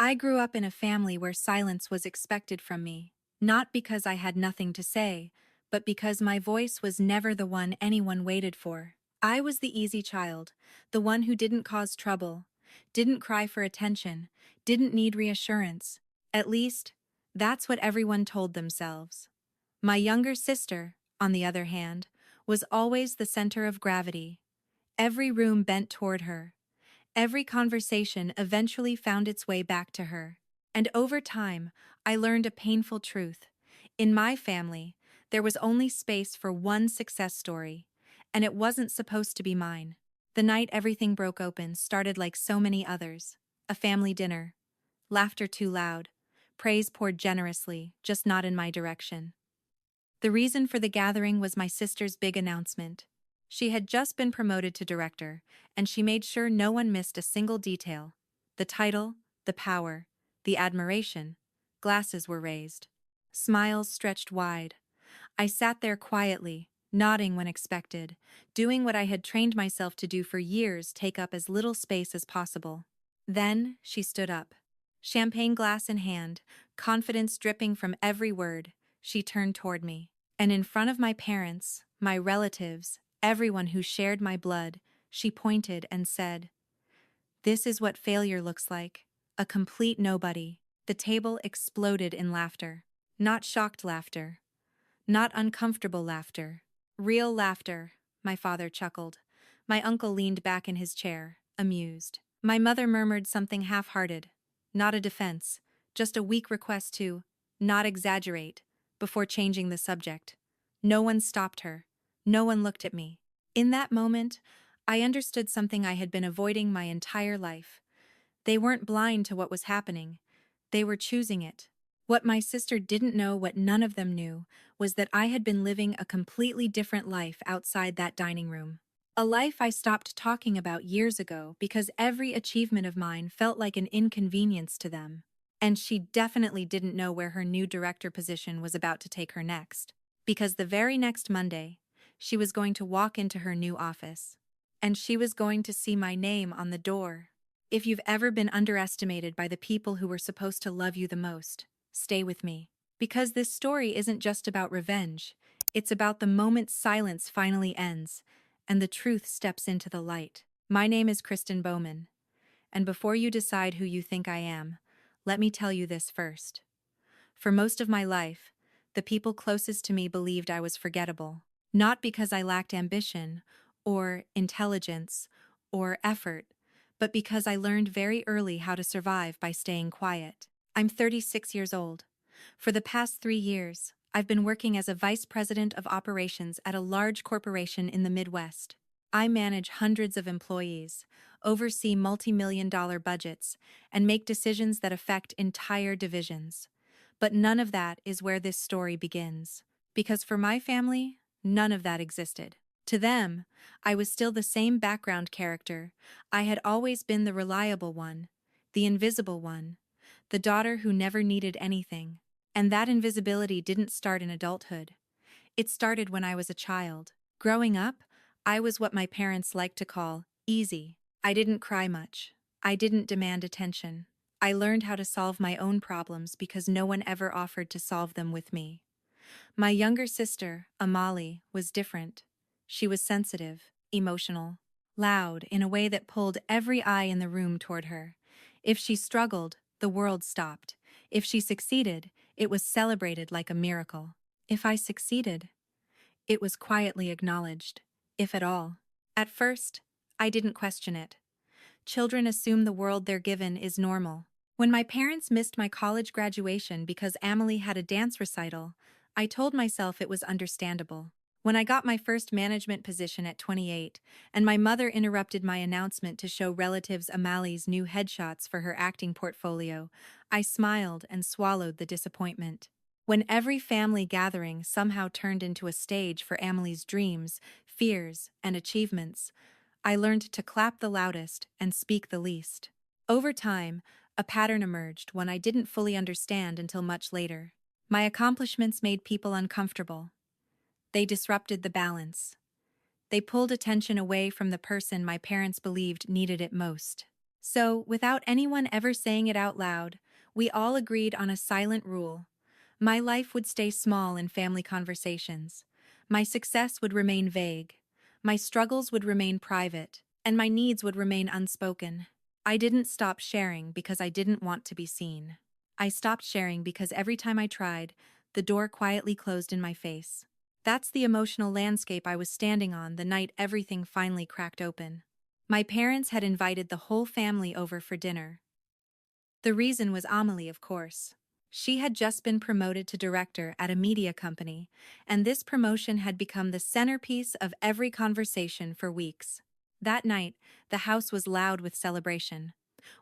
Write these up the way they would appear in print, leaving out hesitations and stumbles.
I grew up in a family where silence was expected from me, not because I had nothing to say, but because my voice was never the one anyone waited for. I was the easy child, the one who didn't cause trouble, didn't cry for attention, didn't need reassurance. At least, that's what everyone told themselves. My younger sister, on the other hand, was always the center of gravity. Every room bent toward her. Every conversation eventually found its way back to her. And over time, I learned a painful truth. In my family, there was only space for one success story, and it wasn't supposed to be mine. The night everything broke open started like so many others. A family dinner. Laughter too loud. Praise poured generously, just not in my direction. The reason for the gathering was my sister's big announcement. She had just been promoted to director, and she made sure no one missed a single detail. The title, the power, the admiration. Glasses were raised. Smiles stretched wide. I sat there quietly, nodding when expected, doing what I had trained myself to do for years, take up as little space as possible. Then she stood up. Champagne glass in hand, confidence dripping from every word, she turned toward me. And in front of my parents, my relatives, everyone who shared my blood, she pointed and said, "This is what failure looks like. A complete nobody." The table exploded in laughter. Not shocked laughter. Not uncomfortable laughter. Real laughter, my father chuckled. My uncle leaned back in his chair, amused. My mother murmured something half-hearted. Not a defense, just a weak request to not exaggerate, before changing the subject. No one stopped her. No one looked at me. In that moment, I understood something I had been avoiding my entire life. They weren't blind to what was happening. They were choosing it. What my sister didn't know, what none of them knew, was that I had been living a completely different life outside that dining room. A life I stopped talking about years ago because every achievement of mine felt like an inconvenience to them. And she definitely didn't know where her new director position was about to take her next. Because the very next Monday, she was going to walk into her new office. And she was going to see my name on the door. If you've ever been underestimated by the people who were supposed to love you the most, stay with me. Because this story isn't just about revenge, it's about the moment silence finally ends, and the truth steps into the light. My name is Kristen Bowman, and before you decide who you think I am, let me tell you this first. For most of my life, the people closest to me believed I was forgettable, not because I lacked ambition, or intelligence, or effort, but because I learned very early how to survive by staying quiet. I'm 36 years old. For the past 3 years, I've been working as a vice president of operations at a large corporation in the Midwest. I manage hundreds of employees, oversee multi-million-dollar budgets, and make decisions that affect entire divisions. But none of that is where this story begins. Because for my family, none of that existed. To them, I was still the same background character. I had always been the reliable one, the invisible one, the daughter who never needed anything. And that invisibility didn't start in adulthood. It started when I was a child. Growing up, I was what my parents liked to call easy. I didn't cry much. I didn't demand attention. I learned how to solve my own problems because no one ever offered to solve them with me. My younger sister, Amali, was different. She was sensitive, emotional, loud in a way that pulled every eye in the room toward her. If she struggled, the world stopped. If she succeeded, it was celebrated like a miracle. If I succeeded, it was quietly acknowledged, if at all. At first, I didn't question it. Children assume the world they're given is normal. When my parents missed my college graduation because Amelie had a dance recital, I told myself it was understandable. When I got my first management position at 28, and my mother interrupted my announcement to show relatives Amalie's new headshots for her acting portfolio, I smiled and swallowed the disappointment. When every family gathering somehow turned into a stage for Amelie's dreams, fears, and achievements, I learned to clap the loudest and speak the least. Over time, a pattern emerged, one I didn't fully understand until much later. My accomplishments made people uncomfortable. They disrupted the balance. They pulled attention away from the person my parents believed needed it most. So, without anyone ever saying it out loud, we all agreed on a silent rule. My life would stay small in family conversations. My success would remain vague. My struggles would remain private, and my needs would remain unspoken. I didn't stop sharing because I didn't want to be seen. I stopped sharing because every time I tried, the door quietly closed in my face. That's the emotional landscape I was standing on the night everything finally cracked open. My parents had invited the whole family over for dinner. The reason was Amelie, of course. She had just been promoted to director at a media company, and this promotion had become the centerpiece of every conversation for weeks. That night, the house was loud with celebration.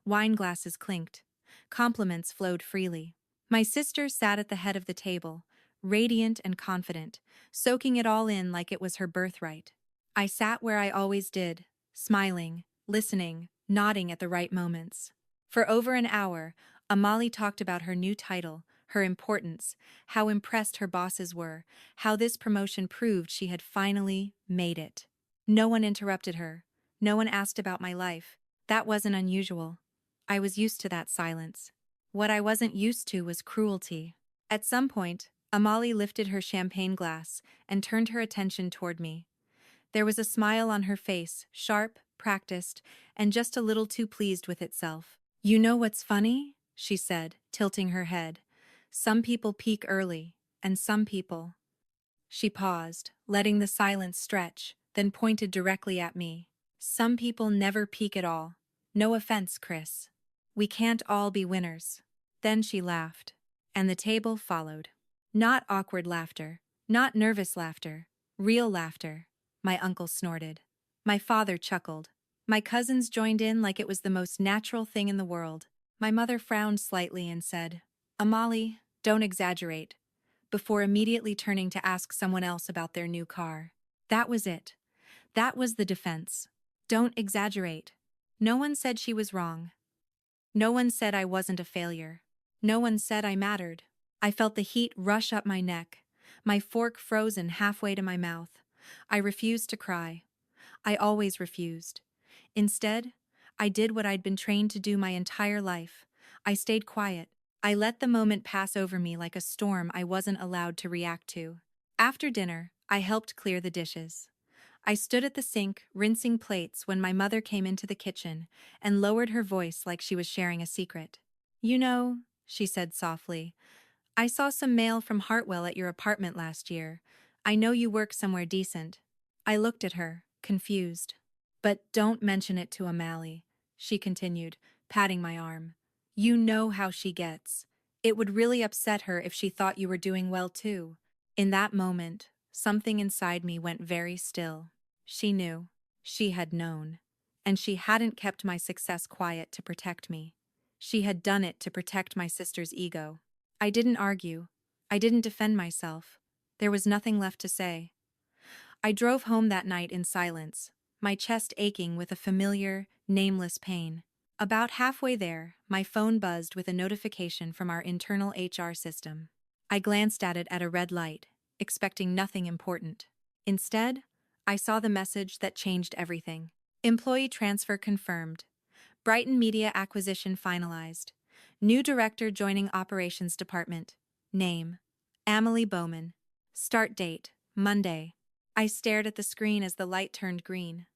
Wine glasses clinked. Compliments flowed freely. My sister sat at the head of the table, radiant and confident, soaking it all in like it was her birthright. I sat where I always did, smiling, listening, nodding at the right moments. For over an hour, Amali talked about her new title, her importance, how impressed her bosses were, how this promotion proved she had finally made it. No one interrupted her. No one asked about my life. That wasn't unusual. I was used to that silence. What I wasn't used to was cruelty. At some point, Amali lifted her champagne glass and turned her attention toward me. There was a smile on her face, sharp, practiced, and just a little too pleased with itself. "You know what's funny?" she said, tilting her head. "Some people peak early, and some people—" She paused, letting the silence stretch, then pointed directly at me. "Some people never peak at all. No offense, Chris. We can't all be winners." Then she laughed, and the table followed. Not awkward laughter, not nervous laughter, real laughter. My uncle snorted. My father chuckled. My cousins joined in like it was the most natural thing in the world. My mother frowned slightly and said, "Amali, don't exaggerate," before immediately turning to ask someone else about their new car. That was it. That was the defense. Don't exaggerate. No one said she was wrong. No one said I wasn't a failure. No one said I mattered. I felt the heat rush up my neck, my fork frozen halfway to my mouth. I refused to cry. I always refused. Instead, I did what I'd been trained to do my entire life. I stayed quiet. I let the moment pass over me like a storm I wasn't allowed to react to. After dinner, I helped clear the dishes. I stood at the sink, rinsing plates when my mother came into the kitchen and lowered her voice like she was sharing a secret. "You know," she said softly, "I saw some mail from Hartwell at your apartment last year. I know you work somewhere decent." I looked at her, confused. "But don't mention it to Amali," she continued, patting my arm. "You know how she gets. It would really upset her if she thought you were doing well too." In that moment, something inside me went very still. She knew. She had known. And she hadn't kept my success quiet to protect me. She had done it to protect my sister's ego. I didn't argue. I didn't defend myself. There was nothing left to say. I drove home that night in silence, my chest aching with a familiar, nameless pain. About halfway there, my phone buzzed with a notification from our internal HR system. I glanced at it at a red light, expecting nothing important. Instead, I saw the message that changed everything. Employee transfer confirmed. Brighton Media acquisition finalized. New director joining operations department. Name: Amelie Bowman. Start date: Monday. I stared at the screen as the light turned green.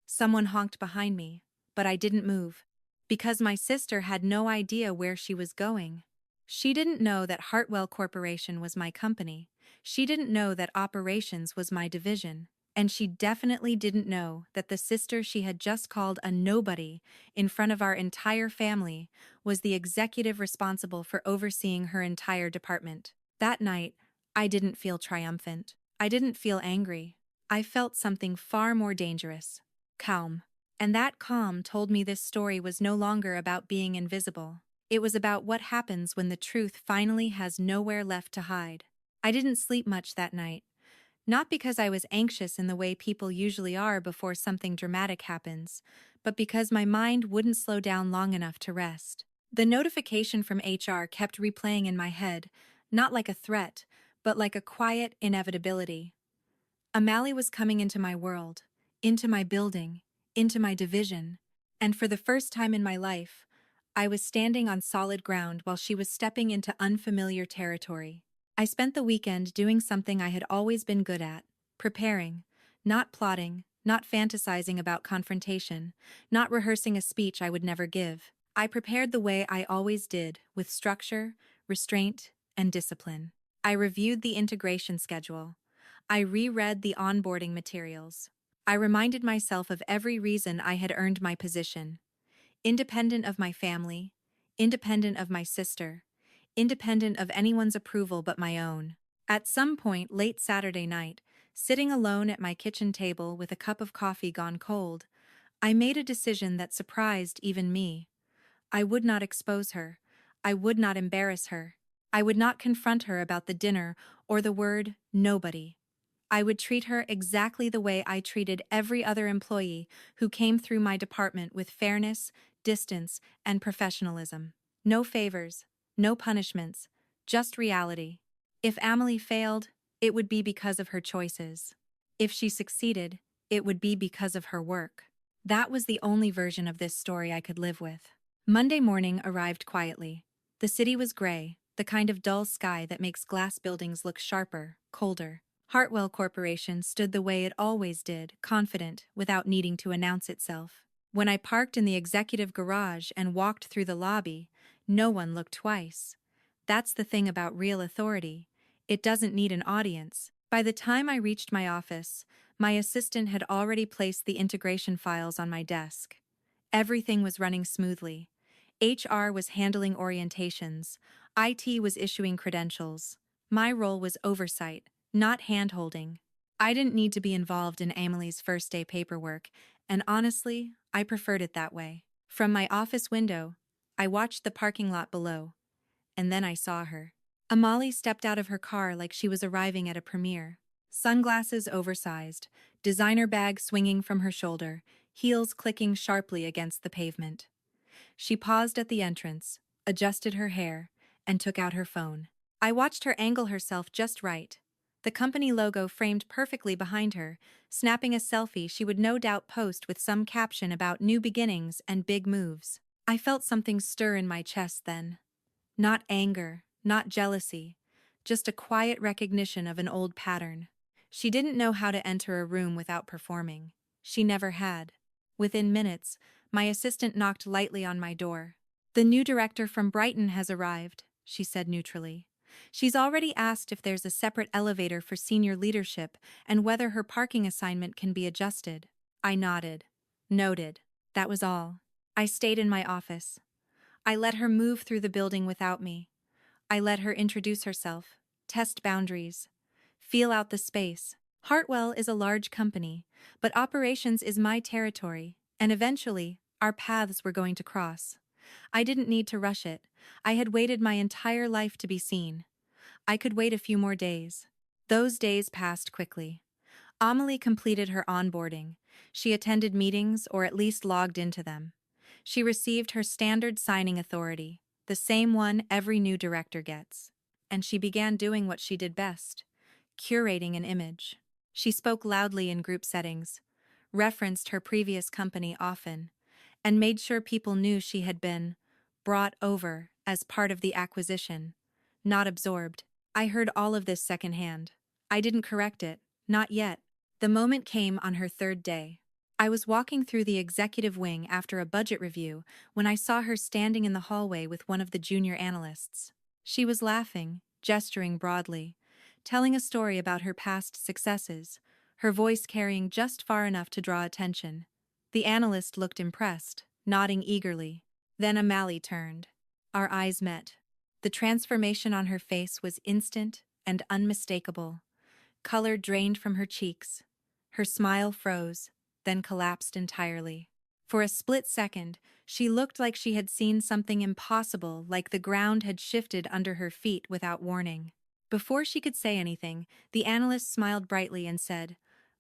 Someone honked behind me, but I didn't move. Because my sister had no idea where she was going. She didn't know that Hartwell Corporation was my company. She didn't know that operations was my division. And she definitely didn't know that the sister she had just called a nobody in front of our entire family was the executive responsible for overseeing her entire department. That night, I didn't feel triumphant. I didn't feel angry. I felt something far more dangerous. Calm. And that calm told me this story was no longer about being invisible. It was about what happens when the truth finally has nowhere left to hide. I didn't sleep much that night. Not because I was anxious in the way people usually are before something dramatic happens, but because my mind wouldn't slow down long enough to rest. The notification from HR kept replaying in my head, not like a threat, but like a quiet inevitability. Amali was coming into my world, into my building, into my division, And for the first time in my life, I was standing on solid ground while she was stepping into unfamiliar territory. I spent the weekend doing something I had always been good at, preparing, not plotting, not fantasizing about confrontation, not rehearsing a speech I would never give. I prepared the way I always did, with structure, restraint, and discipline. I reviewed the integration schedule. I reread the onboarding materials. I reminded myself of every reason I had earned my position. Independent of my family, independent of my sister, independent of anyone's approval but my own. At some point late Saturday night, sitting alone at my kitchen table with a cup of coffee gone cold, I made a decision that surprised even me. I would not expose her. I would not embarrass her. I would not confront her about the dinner or the word nobody. I would treat her exactly the way I treated every other employee who came through my department with fairness, distance, and professionalism. No favors, no punishments, just reality. If Amelie failed, it would be because of her choices. If she succeeded, it would be because of her work. That was the only version of this story I could live with. Monday morning arrived quietly. The city was gray, the kind of dull sky that makes glass buildings look sharper, colder. Hartwell Corporation stood the way it always did, confident, without needing to announce itself. When I parked in the executive garage and walked through the lobby, no one looked twice. That's the thing about real authority. It doesn't need an audience. By the time I reached my office, my assistant had already placed the integration files on my desk. Everything was running smoothly. HR was handling orientations. IT was issuing credentials. My role was oversight, not hand-holding. I didn't need to be involved in Amelie's first day paperwork, and honestly, I preferred it that way. From my office window, I watched the parking lot below, and then I saw her. Amelie stepped out of her car like she was arriving at a premiere. Sunglasses oversized, designer bag swinging from her shoulder, heels clicking sharply against the pavement. She paused at the entrance, adjusted her hair, and took out her phone. I watched her angle herself just right. The company logo framed perfectly behind her, snapping a selfie she would no doubt post with some caption about new beginnings and big moves. I felt something stir in my chest then. Not anger, not jealousy, just a quiet recognition of an old pattern. She didn't know how to enter a room without performing. She never had. Within minutes, my assistant knocked lightly on my door. "The new director from Brighton has arrived," she said neutrally. "She's already asked if there's a separate elevator for senior leadership and whether her parking assignment can be adjusted." I nodded. Noted. That was all. I stayed in my office. I let her move through the building without me. I let her introduce herself, test boundaries, feel out the space. Hartwell is a large company, but operations is my territory, and eventually, our paths were going to cross. I didn't need to rush it. I had waited my entire life to be seen. I could wait a few more days. Those days passed quickly. Amelie completed her onboarding. She attended meetings or at least logged into them. She received her standard signing authority, the same one every new director gets. And she began doing what she did best, curating an image. She spoke loudly in group settings, referenced her previous company often, and made sure people knew she had been brought over as part of the acquisition, not absorbed. I heard all of this secondhand. I didn't correct it, not yet. The moment came on her third day. I was walking through the executive wing after a budget review when I saw her standing in the hallway with one of the junior analysts. She was laughing, gesturing broadly, telling a story about her past successes, her voice carrying just far enough to draw attention. The analyst looked impressed, nodding eagerly. Then Amelie turned. Our eyes met. The transformation on her face was instant and unmistakable. Color drained from her cheeks. Her smile froze, then collapsed entirely. For a split second, she looked like she had seen something impossible, like the ground had shifted under her feet without warning. Before she could say anything, the analyst smiled brightly and said,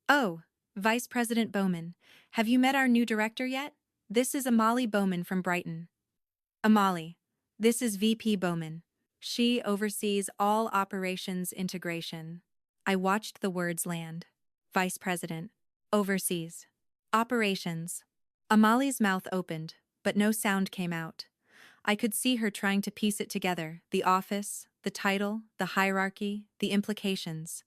"Oh, Vice President Bowman, have you met our new director yet? This is Amelie Bowman from Brighton." "Amelie, this is VP Bowman. She oversees all operations integration." I watched the words land. Vice President. Overseas. Operations. Amali's mouth opened, but no sound came out. I could see her trying to piece it together, the office, the title, the hierarchy, the implications.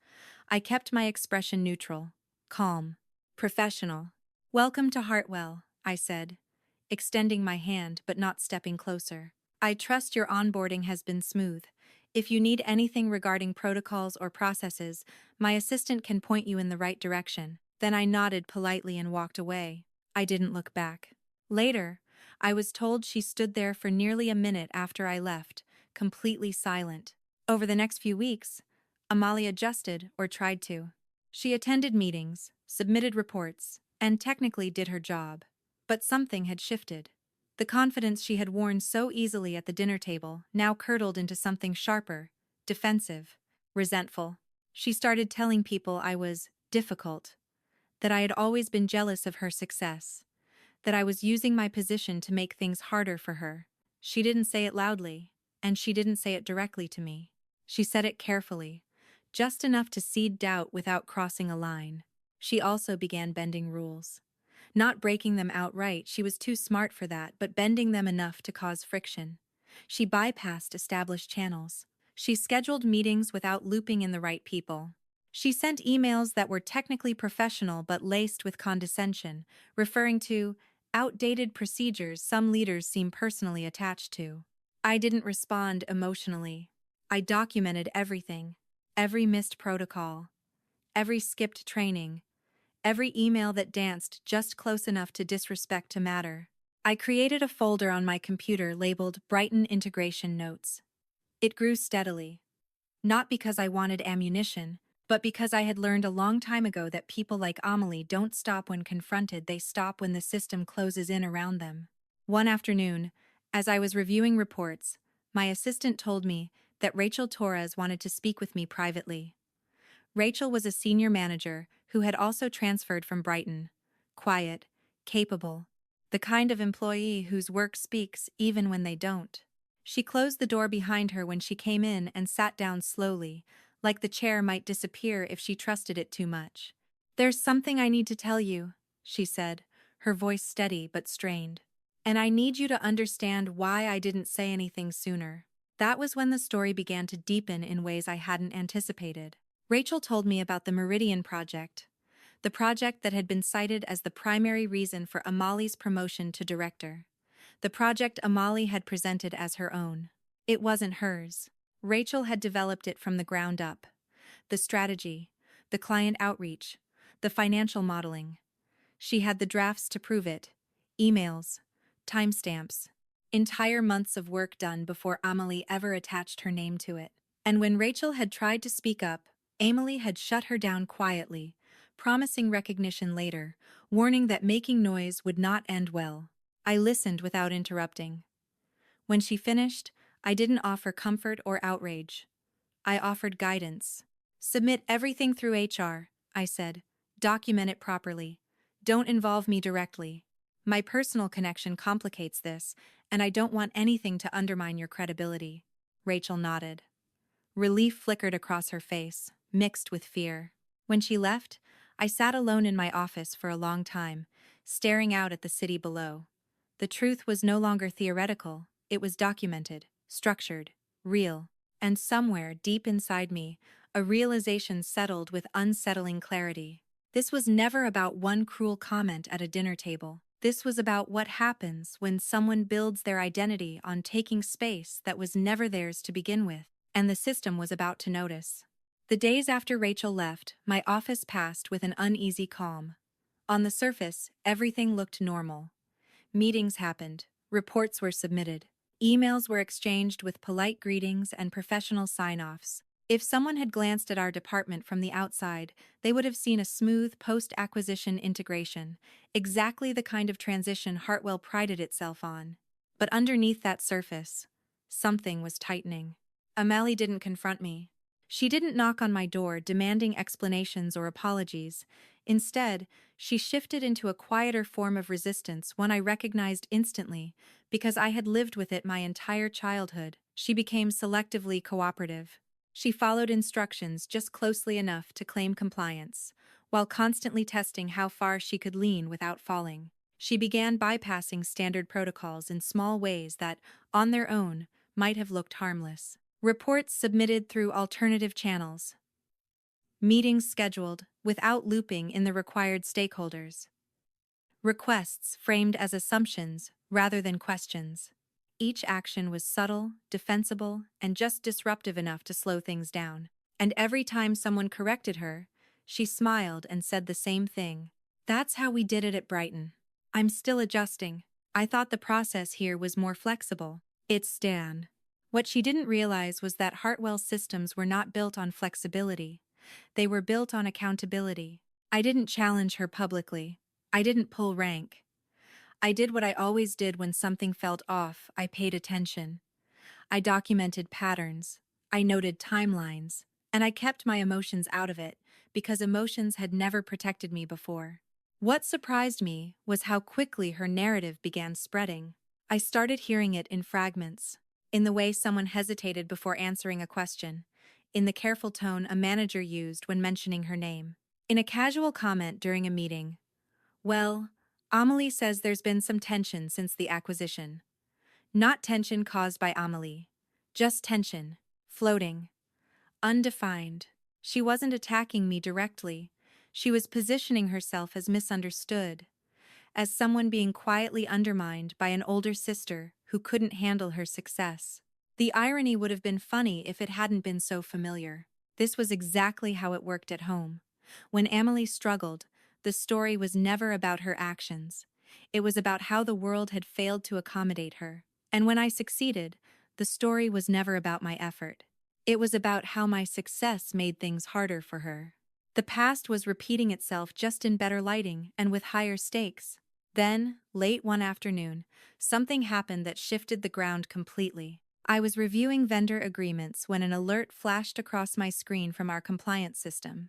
I kept my expression neutral, calm, professional. "Welcome to Hartwell," I said, extending my hand but not stepping closer. "I trust your onboarding has been smooth. If you need anything regarding protocols or processes, my assistant can point you in the right direction." Then I nodded politely and walked away. I didn't look back. Later, I was told she stood there for nearly a minute after I left, completely silent. Over the next few weeks, Amalia adjusted, or tried to. She attended meetings, submitted reports, and technically did her job. But something had shifted. The confidence she had worn so easily at the dinner table now curdled into something sharper, defensive, resentful. She started telling people I was difficult, that I had always been jealous of her success, that I was using my position to make things harder for her. She didn't say it loudly, and she didn't say it directly to me. She said it carefully, just enough to seed doubt without crossing a line. She also began bending rules. Not breaking them outright, she was too smart for that, but bending them enough to cause friction. She bypassed established channels. She scheduled meetings without looping in the right people. She sent emails that were technically professional but laced with condescension, referring to outdated procedures some leaders seem personally attached to. I didn't respond emotionally. I documented everything, every missed protocol, every skipped training, every email that danced just close enough to disrespect to matter. I created a folder on my computer labeled Brighton Integration Notes. It grew steadily. Not because I wanted ammunition, but because I had learned a long time ago that people like Amelie don't stop when confronted, they stop when the system closes in around them. One afternoon, as I was reviewing reports, my assistant told me that Rachel Torres wanted to speak with me privately. Rachel was a senior manager who had also transferred from Brighton. Quiet, capable, the kind of employee whose work speaks even when they don't. She closed the door behind her when she came in and sat down slowly, like the chair might disappear if she trusted it too much. "There's something I need to tell you," she said, her voice steady but strained. "And I need you to understand why I didn't say anything sooner." That was when the story began to deepen in ways I hadn't anticipated. Rachel told me about the Meridian Project, the project that had been cited as the primary reason for Amalie's promotion to director. The project Amalie had presented as her own. It wasn't hers. Rachel had developed it from the ground up. The strategy, the client outreach, the financial modeling. She had the drafts to prove it, emails, timestamps, entire months of work done before Amelie ever attached her name to it. And when Rachel had tried to speak up, Amelie had shut her down quietly, promising recognition later, warning that making noise would not end well. I listened without interrupting. When she finished, I didn't offer comfort or outrage. I offered guidance. "Submit everything through HR," I said. "Document it properly. Don't involve me directly. My personal connection complicates this, and I don't want anything to undermine your credibility." Rachel nodded. Relief flickered across her face, mixed with fear. When she left, I sat alone in my office for a long time, staring out at the city below. The truth was no longer theoretical, it was documented, structured, real. And somewhere, deep inside me, a realization settled with unsettling clarity. This was never about one cruel comment at a dinner table. This was about what happens when someone builds their identity on taking space that was never theirs to begin with, and the system was about to notice. The days after Rachel left, my office passed with an uneasy calm. On the surface, everything looked normal. Meetings happened, reports were submitted, emails were exchanged with polite greetings and professional sign-offs. If someone had glanced at our department from the outside, they would have seen a smooth post-acquisition integration, exactly the kind of transition Hartwell prided itself on. But underneath that surface, something was tightening. Amalie didn't confront me. She didn't knock on my door demanding explanations or apologies. Instead, she shifted into a quieter form of resistance, one I recognized instantly, because I had lived with it my entire childhood. She became selectively cooperative. She followed instructions just closely enough to claim compliance, while constantly testing how far she could lean without falling. She began bypassing standard protocols in small ways that, on their own, might have looked harmless. Reports submitted through alternative channels. Meetings scheduled without looping in the required stakeholders. Requests framed as assumptions rather than questions. Each action was subtle, defensible, and just disruptive enough to slow things down. And every time someone corrected her, she smiled and said the same thing. That's how we did it at Brighton. I'm still adjusting. I thought the process here was more flexible. It's Stan. What she didn't realize was that Hartwell's systems were not built on flexibility. They were built on accountability. I didn't challenge her publicly. I didn't pull rank. I did what I always did when something felt off. I paid attention. I documented patterns. I noted timelines. And I kept my emotions out of it, because emotions had never protected me before. What surprised me was how quickly her narrative began spreading. I started hearing it in fragments, in the way someone hesitated before answering a question, in the careful tone a manager used when mentioning her name, in a casual comment during a meeting. Well, Amelie says there's been some tension since the acquisition. Not tension caused by Amelie. Just tension. Floating. Undefined. She wasn't attacking me directly. She was positioning herself as misunderstood, as someone being quietly undermined by an older sister who couldn't handle her success. The irony would have been funny if it hadn't been so familiar. This was exactly how it worked at home. When Amelie struggled, the story was never about her actions. It was about how the world had failed to accommodate her. And when I succeeded, the story was never about my effort. It was about how my success made things harder for her. The past was repeating itself just in better lighting and with higher stakes. Then, late one afternoon, something happened that shifted the ground completely. I was reviewing vendor agreements when an alert flashed across my screen from our compliance system.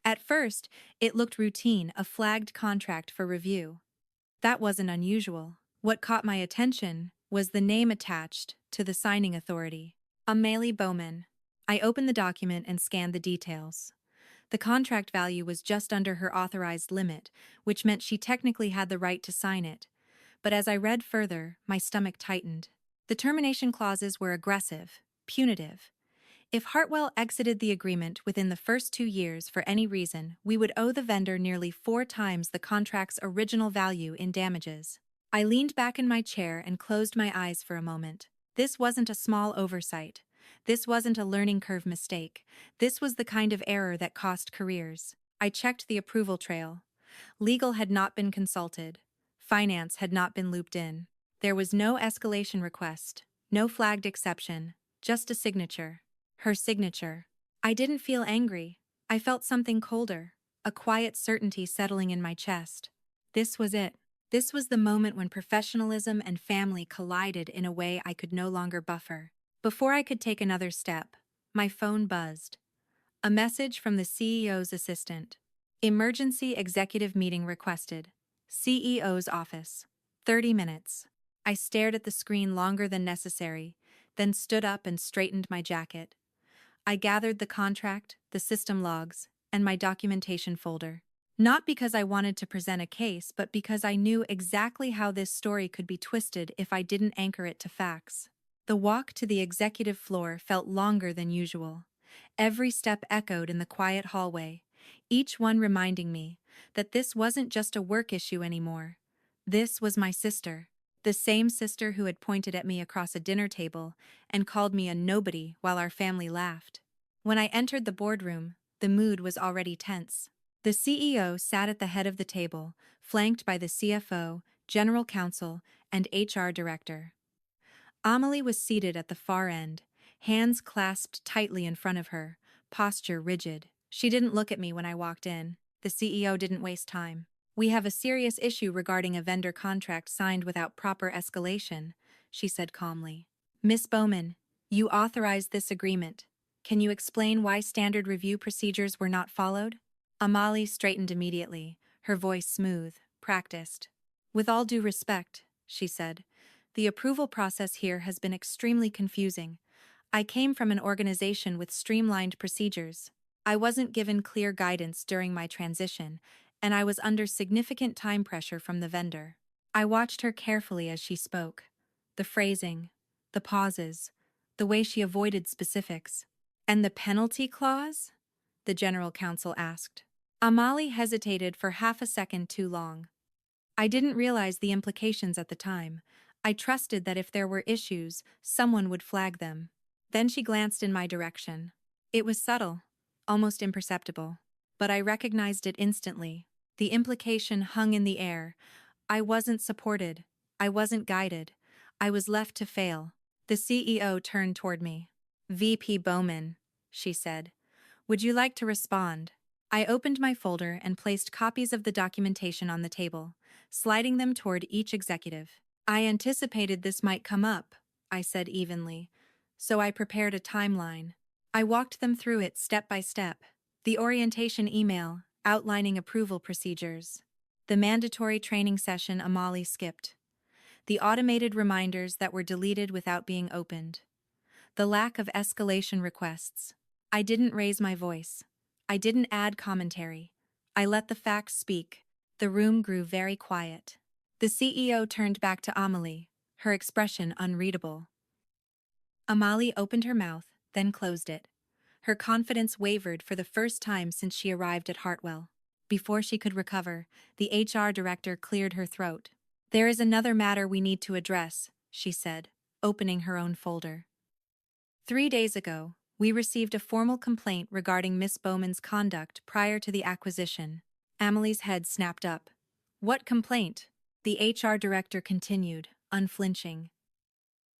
At first, it looked routine, a flagged contract for review. That wasn't unusual. What caught my attention was the name attached to the signing authority. Amelie Bowman. I opened the document and scanned the details. The contract value was just under her authorized limit, which meant she technically had the right to sign it. But as I read further, my stomach tightened. The termination clauses were aggressive, punitive. If Hartwell exited the agreement within the first 2 years for any reason, we would owe the vendor nearly 4 times the contract's original value in damages. I leaned back in my chair and closed my eyes for a moment. This wasn't a small oversight. This wasn't a learning curve mistake. This was the kind of error that cost careers. I checked the approval trail. Legal had not been consulted. Finance had not been looped in. There was no escalation request, no flagged exception, just a signature. Her signature. I didn't feel angry. I felt something colder, a quiet certainty settling in my chest. This was it. This was the moment when professionalism and family collided in a way I could no longer buffer. Before I could take another step, my phone buzzed. A message from the CEO's assistant. Emergency executive meeting requested. CEO's office. 30 minutes. I stared at the screen longer than necessary, then stood up and straightened my jacket. I gathered the contract, the system logs, and my documentation folder. Not because I wanted to present a case, but because I knew exactly how this story could be twisted if I didn't anchor it to facts. The walk to the executive floor felt longer than usual. Every step echoed in the quiet hallway, each one reminding me that this wasn't just a work issue anymore. This was my sister. The same sister who had pointed at me across a dinner table and called me a nobody while our family laughed. When I entered the boardroom, the mood was already tense. The CEO sat at the head of the table, flanked by the CFO, General Counsel, and HR Director. Amelie was seated at the far end, hands clasped tightly in front of her, posture rigid. She didn't look at me when I walked in. The CEO didn't waste time. "We have a serious issue regarding a vendor contract signed without proper escalation," she said calmly. "Miss Bowman, you authorized this agreement. Can you explain why standard review procedures were not followed?" Amelie straightened immediately, her voice smooth, practiced. "With all due respect," she said, "the approval process here has been extremely confusing. I came from an organization with streamlined procedures. I wasn't given clear guidance during my transition, and I was under significant time pressure from the vendor. I watched her carefully as she spoke. The phrasing, the pauses, the way she avoided specifics. "And the penalty clause?" the general counsel asked. Amali hesitated for half a second too long. I didn't realize the implications at the time. I trusted that if there were issues, someone would flag them. Then she glanced in my direction. It was subtle, almost imperceptible, but I recognized it instantly. The implication hung in the air. I wasn't supported. I wasn't guided. I was left to fail. The CEO turned toward me. "VP Bowman," she said. "Would you like to respond?" I opened my folder and placed copies of the documentation on the table, sliding them toward each executive. "I anticipated this might come up," I said evenly, so I prepared a timeline. I walked them through it step by step. The orientation email, outlining approval procedures. The mandatory training session Amali skipped. The automated reminders that were deleted without being opened. The lack of escalation requests. I didn't raise my voice. I didn't add commentary. I let the facts speak. The room grew very quiet. The CEO turned back to Amelie, her expression unreadable. Amali opened her mouth, then closed it. Her confidence wavered for the first time since she arrived at Hartwell. Before she could recover, the HR director cleared her throat. "There is another matter we need to address," she said, opening her own folder. 3 days ago, we received a formal complaint regarding Miss Bowman's conduct prior to the acquisition. Amelie's head snapped up. "What complaint?" the HR director continued, unflinching.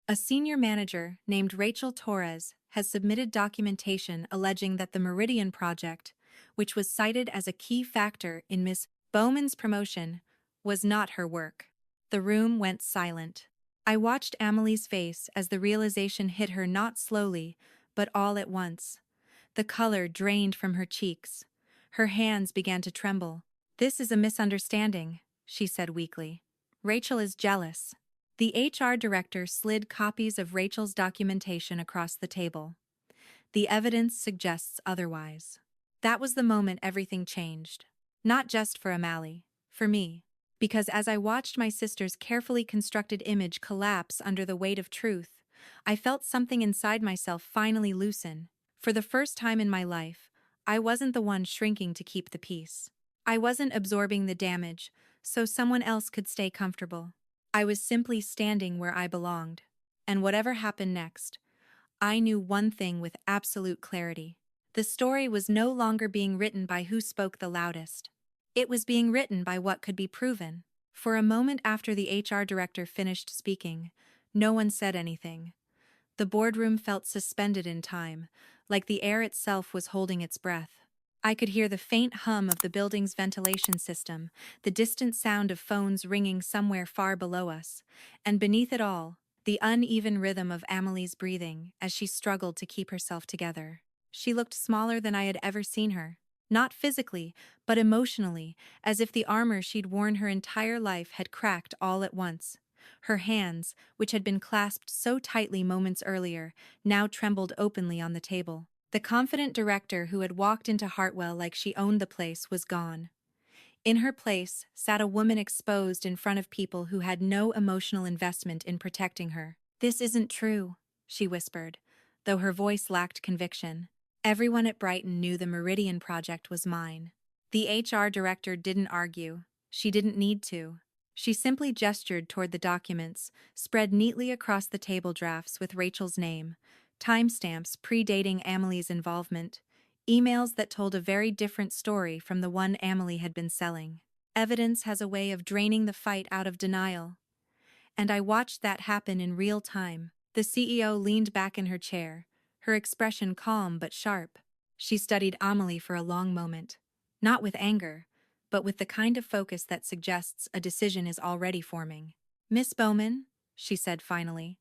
"A senior manager named Rachel Torres has submitted documentation alleging that the Meridian project, which was cited as a key factor in Miss Bowman's promotion, was not her work." The room went silent. I watched Amelie's face as the realization hit her not slowly, but all at once. The color drained from her cheeks. Her hands began to tremble. "This is a misunderstanding," she said weakly. "Rachel is jealous." The HR director slid copies of Rachel's documentation across the table. "The evidence suggests otherwise." That was the moment everything changed. Not just for Amali, for me. Because as I watched my sister's carefully constructed image collapse under the weight of truth, I felt something inside myself finally loosen. For the first time in my life, I wasn't the one shrinking to keep the peace. I wasn't absorbing the damage, so someone else could stay comfortable. I was simply standing where I belonged. And whatever happened next, I knew one thing with absolute clarity. The story was no longer being written by who spoke the loudest. It was being written by what could be proven. For a moment after the HR director finished speaking, no one said anything. The boardroom felt suspended in time, like the air itself was holding its breath. I could hear the faint hum of the building's ventilation system, the distant sound of phones ringing somewhere far below us, and beneath it all, the uneven rhythm of Amelie's breathing as she struggled to keep herself together. She looked smaller than I had ever seen her. Not physically, but emotionally, as if the armor she'd worn her entire life had cracked all at once. Her hands, which had been clasped so tightly moments earlier, now trembled openly on the table. The confident director who had walked into Hartwell like she owned the place was gone. In her place sat a woman exposed in front of people who had no emotional investment in protecting her. "This isn't true," she whispered, though her voice lacked conviction. "Everyone at Brighton knew the Meridian project was mine." The HR director didn't argue. She didn't need to. She simply gestured toward the documents, spread neatly across the table drafts with Rachel's name, timestamps predating Amelie's involvement, emails that told a very different story from the one Amelie had been selling. Evidence has a way of draining the fight out of denial. And I watched that happen in real time. The CEO leaned back in her chair, her expression calm but sharp. She studied Amelie for a long moment. Not with anger, but with the kind of focus that suggests a decision is already forming. "Miss Bowman," she said finally,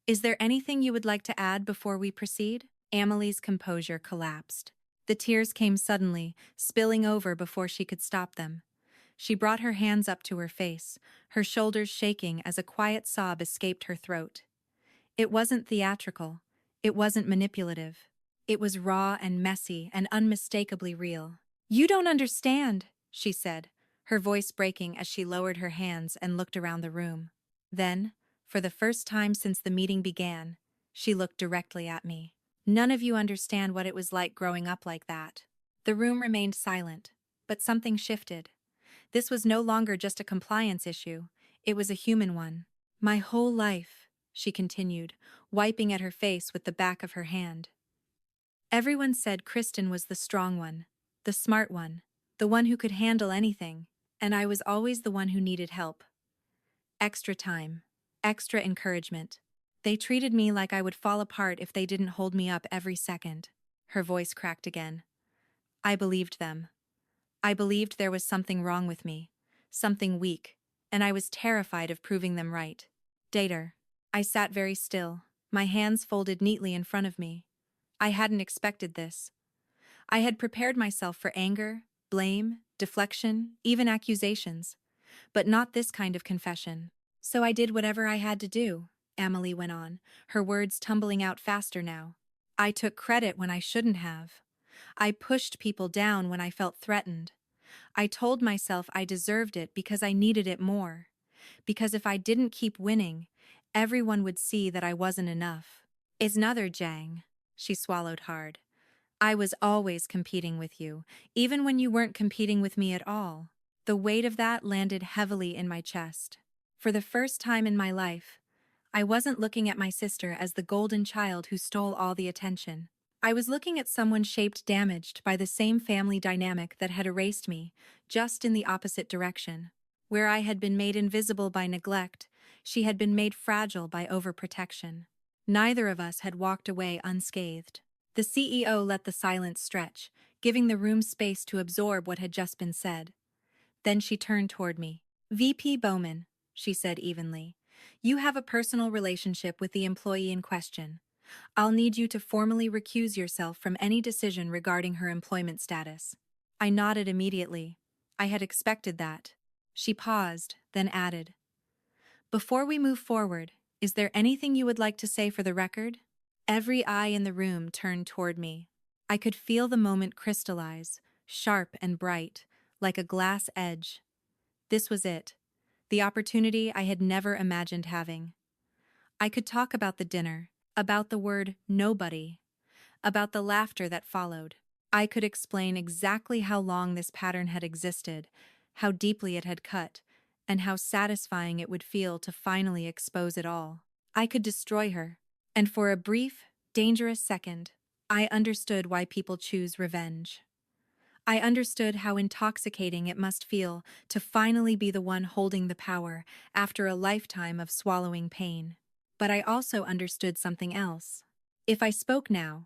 "is there anything you would like to add before we proceed?" Amelie's composure collapsed. The tears came suddenly, spilling over before she could stop them. She brought her hands up to her face, her shoulders shaking as a quiet sob escaped her throat. It wasn't theatrical. It wasn't manipulative. It was raw and messy and unmistakably real. "You don't understand," she said, her voice breaking as she lowered her hands and looked around the room. Then, for the first time since the meeting began, she looked directly at me. None of you understand what it was like growing up like that. The room remained silent, but something shifted. This was no longer just a compliance issue, it was a human one. My whole life, she continued, wiping at her face with the back of her hand. Everyone said Kristen was the strong one, the smart one, the one who could handle anything, and I was always the one who needed help. Extra time, extra encouragement. They treated me like I would fall apart if they didn't hold me up every second. Her voice cracked again. I believed them. I believed there was something wrong with me, something weak, and I was terrified of proving them right. Dater. I sat very still, my hands folded neatly in front of me. I hadn't expected this. I had prepared myself for anger, blame, deflection, even accusations, but not this kind of confession. So I did whatever I had to do, Amelie went on, her words tumbling out faster now. I took credit when I shouldn't have. I pushed people down when I felt threatened. I told myself I deserved it because I needed it more. Because if I didn't keep winning, everyone would see that I wasn't enough. It's another Jang. She swallowed hard. I was always competing with you, even when you weren't competing with me at all. The weight of that landed heavily in my chest. For the first time in my life, I wasn't looking at my sister as the golden child who stole all the attention. I was looking at someone shaped damaged by the same family dynamic that had erased me, just in the opposite direction. Where I had been made invisible by neglect, she had been made fragile by overprotection. Neither of us had walked away unscathed. The CEO let the silence stretch, giving the room space to absorb what had just been said. Then she turned toward me. VP Bowman, she said evenly, you have a personal relationship with the employee in question. I'll need you to formally recuse yourself from any decision regarding her employment status. I nodded immediately. I had expected that. She paused, then added, before we move forward, is there anything you would like to say for the record? Every eye in the room turned toward me. I could feel the moment crystallize, sharp and bright, like a glass edge. This was it, the opportunity I had never imagined having. I could talk about the dinner, about the word nobody, about the laughter that followed. I could explain exactly how long this pattern had existed, how deeply it had cut, and how satisfying it would feel to finally expose it all. I could destroy her, and for a brief, dangerous second, I understood why people choose revenge. I understood how intoxicating it must feel to finally be the one holding the power after a lifetime of swallowing pain. But I also understood something else. If I spoke now,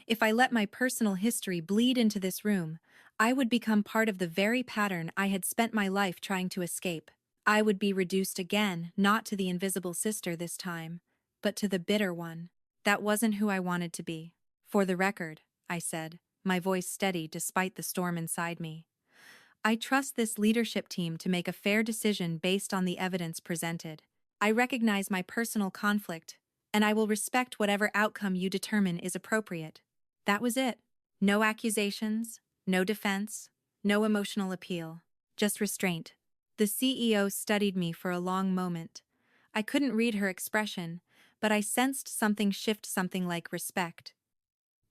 if I let my personal history bleed into this room, I would become part of the very pattern I had spent my life trying to escape. I would be reduced again, not to the invisible sister this time, but to the bitter one. That wasn't who I wanted to be. For the record, I said, my voice steady despite the storm inside me. I trust this leadership team to make a fair decision based on the evidence presented. I recognize my personal conflict, and I will respect whatever outcome you determine is appropriate. That was it. No accusations, no defense, no emotional appeal, just restraint. The CEO studied me for a long moment. I couldn't read her expression, but I sensed something shift, something like respect.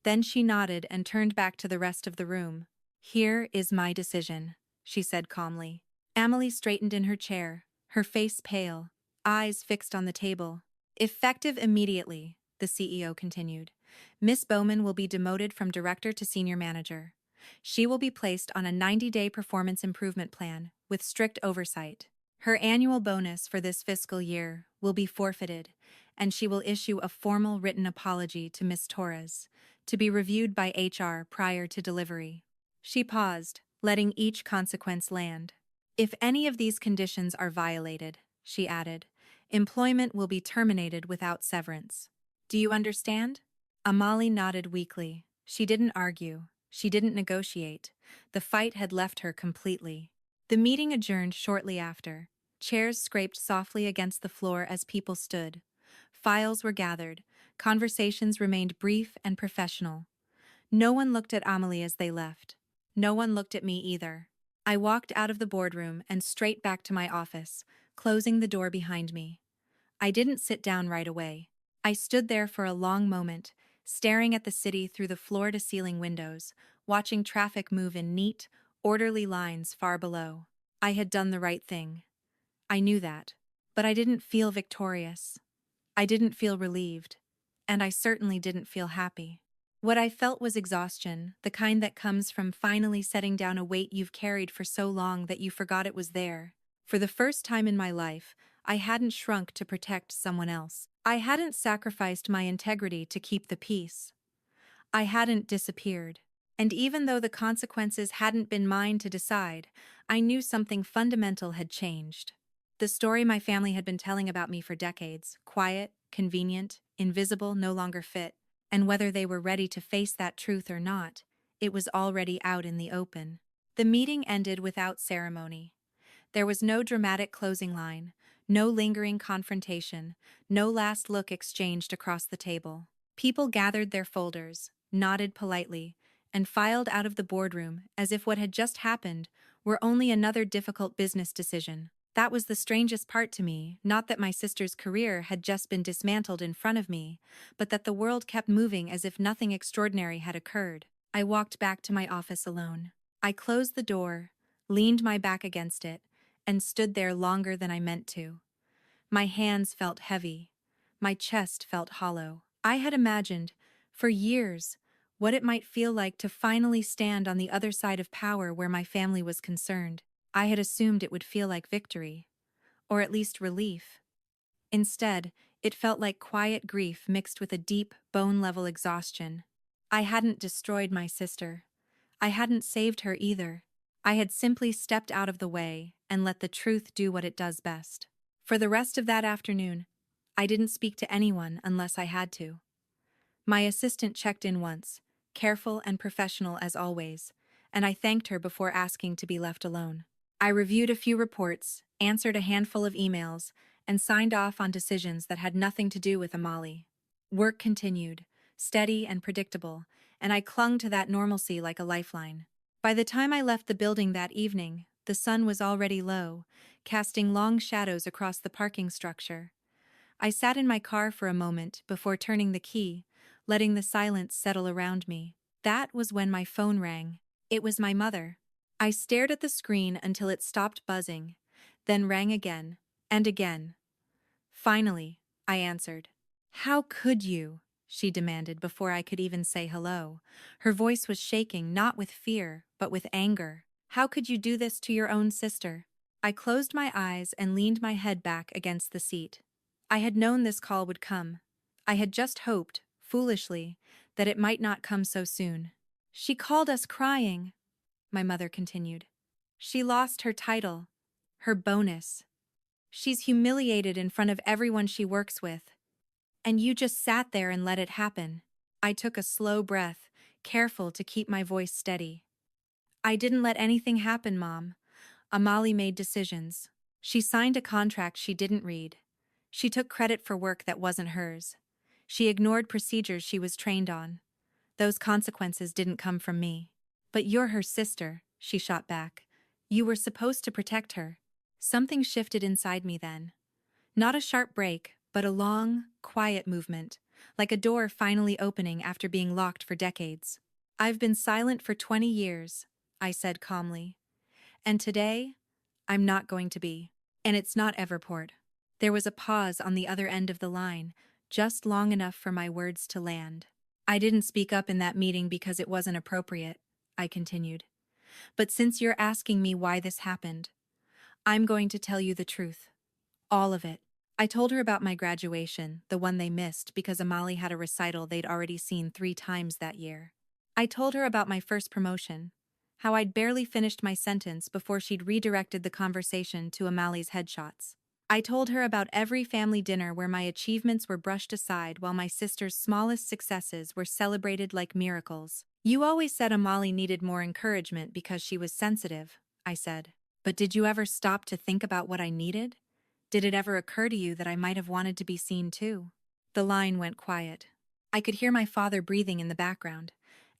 Then she nodded and turned back to the rest of the room. Here is my decision, she said calmly. Amelie straightened in her chair, her face pale, eyes fixed on the table. Effective immediately, the CEO continued. Miss Bowman will be demoted from director to senior manager. She will be placed on a 90-day performance improvement plan with strict oversight. Her annual bonus for this fiscal year will be forfeited, and she will issue a formal written apology to Miss Torres, to be reviewed by HR prior to delivery. She paused, letting each consequence land. If any of these conditions are violated, she added, employment will be terminated without severance. Do you understand? Amali nodded weakly. She didn't argue. She didn't negotiate. The fight had left her completely. The meeting adjourned shortly after. Chairs scraped softly against the floor as people stood. Files were gathered. Conversations remained brief and professional. No one looked at Amelie as they left. No one looked at me either. I walked out of the boardroom and straight back to my office, closing the door behind me. I didn't sit down right away. I stood there for a long moment, staring at the city through the floor-to-ceiling windows, watching traffic move in neat, orderly lines far below. I had done the right thing. I knew that. But I didn't feel victorious. I didn't feel relieved. And I certainly didn't feel happy. What I felt was exhaustion, the kind that comes from finally setting down a weight you've carried for so long that you forgot it was there. For the first time in my life, I hadn't shrunk to protect someone else. I hadn't sacrificed my integrity to keep the peace. I hadn't disappeared. And even though the consequences hadn't been mine to decide, I knew something fundamental had changed. The story my family had been telling about me for decades, quiet, convenient, invisible, no longer fit, and whether they were ready to face that truth or not, it was already out in the open. The meeting ended without ceremony. There was no dramatic closing line, no lingering confrontation, no last look exchanged across the table. People gathered their folders, nodded politely, and filed out of the boardroom as if what had just happened were only another difficult business decision. That was the strangest part to me, not that my sister's career had just been dismantled in front of me, but that the world kept moving as if nothing extraordinary had occurred. I walked back to my office alone. I closed the door, leaned my back against it, and stood there longer than I meant to. My hands felt heavy. My chest felt hollow. I had imagined, for years, what it might feel like to finally stand on the other side of power where my family was concerned. I had assumed it would feel like victory, or at least relief. Instead, it felt like quiet grief mixed with a deep, bone-level exhaustion. I hadn't destroyed my sister. I hadn't saved her either. I had simply stepped out of the way and let the truth do what it does best. For the rest of that afternoon, I didn't speak to anyone unless I had to. My assistant checked in once, careful and professional as always, and I thanked her before asking to be left alone. I reviewed a few reports, answered a handful of emails, and signed off on decisions that had nothing to do with Amali. Work continued, steady and predictable, and I clung to that normalcy like a lifeline. By the time I left the building that evening, the sun was already low, casting long shadows across the parking structure. I sat in my car for a moment before turning the key, letting the silence settle around me. That was when my phone rang. It was my mother. I stared at the screen until it stopped buzzing, then rang again, and again. Finally, I answered. "How could you?" she demanded before I could even say hello. Her voice was shaking, not with fear, but with anger. "How could you do this to your own sister?" I closed my eyes and leaned my head back against the seat. I had known this call would come. I had just hoped, foolishly, that it might not come so soon. "She called us crying," my mother continued. "She lost her title, her bonus. She's humiliated in front of everyone she works with. And you just sat there and let it happen." I took a slow breath, careful to keep my voice steady. "I didn't let anything happen, Mom. Amali made decisions. She signed a contract she didn't read. She took credit for work that wasn't hers. She ignored procedures she was trained on. Those consequences didn't come from me." "But you're her sister," she shot back. "You were supposed to protect her." Something shifted inside me then. Not a sharp break, but a long, quiet movement, like a door finally opening after being locked for decades. "I've been silent for 20 years, I said calmly. "And today, I'm not going to be. And it's not Everport." There was a pause on the other end of the line, just long enough for my words to land. "I didn't speak up in that meeting because it wasn't appropriate," I continued. "But since you're asking me why this happened, I'm going to tell you the truth. All of it." I told her about my graduation, the one they missed because Amali had a recital they'd already seen 3 times that year. I told her about my first promotion, how I'd barely finished my sentence before she'd redirected the conversation to Amali's headshots. I told her about every family dinner where my achievements were brushed aside while my sister's smallest successes were celebrated like miracles. "You always said Amali needed more encouragement because she was sensitive," I said. "But did you ever stop to think about what I needed? Did it ever occur to you that I might have wanted to be seen too?" The line went quiet. I could hear my father breathing in the background.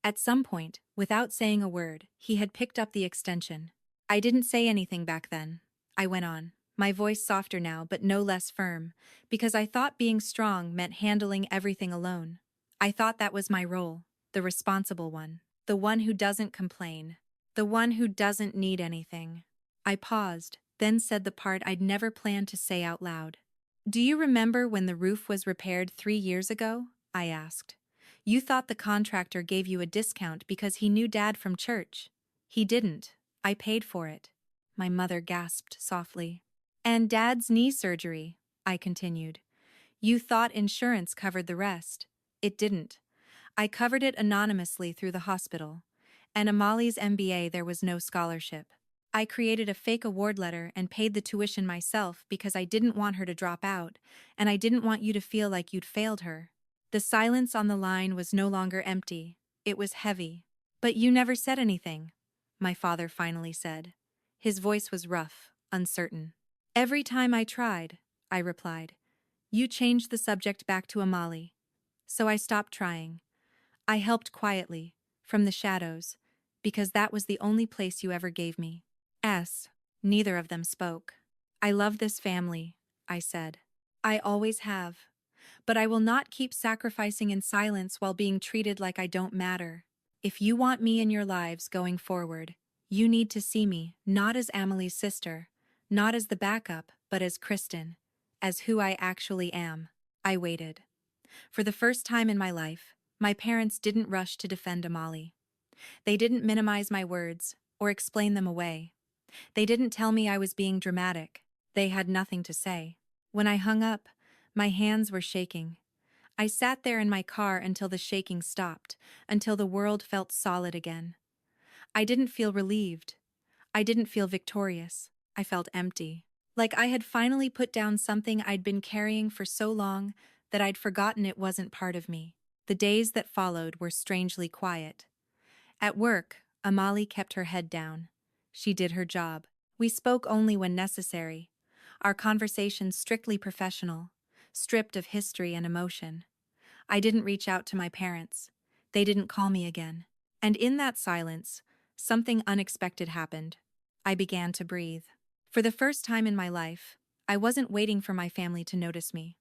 At some point, without saying a word, he had picked up the extension. I didn't say anything back then. I went on, my voice softer now but no less firm, because I thought being strong meant handling everything alone. I thought that was my role, the responsible one, the one who doesn't complain, the one who doesn't need anything. I paused, then said the part I'd never planned to say out loud. Do you remember when the roof was repaired 3 years ago? I asked. You thought the contractor gave you a discount because he knew Dad from church. He didn't. I paid for it. My mother gasped softly. And Dad's knee surgery, I continued. You thought insurance covered the rest. It didn't. I covered it anonymously through the hospital. And Amali's MBA, there was no scholarship. I created a fake award letter and paid the tuition myself because I didn't want her to drop out, and I didn't want you to feel like you'd failed her. The silence on the line was no longer empty. It was heavy. But you never said anything, my father finally said. His voice was rough, uncertain. Every time I tried, I replied. You changed the subject back to Amali. So I stopped trying. I helped quietly, from the shadows, because that was the only place you ever gave me. Neither of them spoke. I love this family, I said. I always have. But I will not keep sacrificing in silence while being treated like I don't matter. If you want me in your lives going forward, you need to see me not as Amelie's sister, not as the backup, but as Kristen, as who I actually am. I waited. For the first time in my life, my parents didn't rush to defend Amalie. They didn't minimize my words or explain them away. They didn't tell me I was being dramatic. They had nothing to say. When I hung up, my hands were shaking. I sat there in my car until the shaking stopped, until the world felt solid again. I didn't feel relieved. I didn't feel victorious. I felt empty. Like I had finally put down something I'd been carrying for so long that I'd forgotten it wasn't part of me. The days that followed were strangely quiet. At work, Amalie kept her head down. She did her job. We spoke only when necessary. Our conversations strictly professional, stripped of history and emotion. I didn't reach out to my parents. They didn't call me again. And in that silence, something unexpected happened. I began to breathe. For the first time in my life, I wasn't waiting for my family to notice me.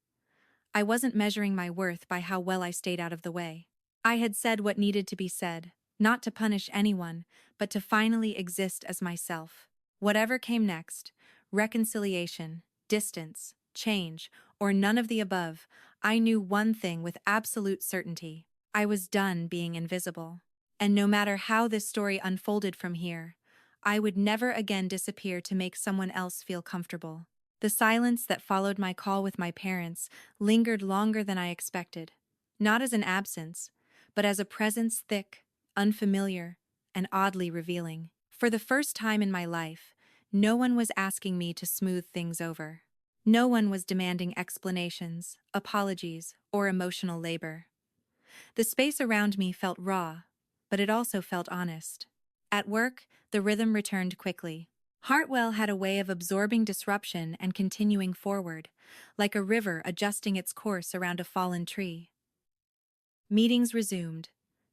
I wasn't measuring my worth by how well I stayed out of the way. I had said what needed to be said, not to punish anyone, but to finally exist as myself. Whatever came next, reconciliation, distance, change, or none of the above, I knew one thing with absolute certainty. I was done being invisible. And no matter how this story unfolded from here, I would never again disappear to make someone else feel comfortable. The silence that followed my call with my parents lingered longer than I expected, not as an absence, but as a presence thick, unfamiliar, and oddly revealing. For the first time in my life, no one was asking me to smooth things over. No one was demanding explanations, apologies, or emotional labor. The space around me felt raw, but it also felt honest. At work, the rhythm returned quickly. Hartwell had a way of absorbing disruption and continuing forward, like a river adjusting its course around a fallen tree. Meetings resumed.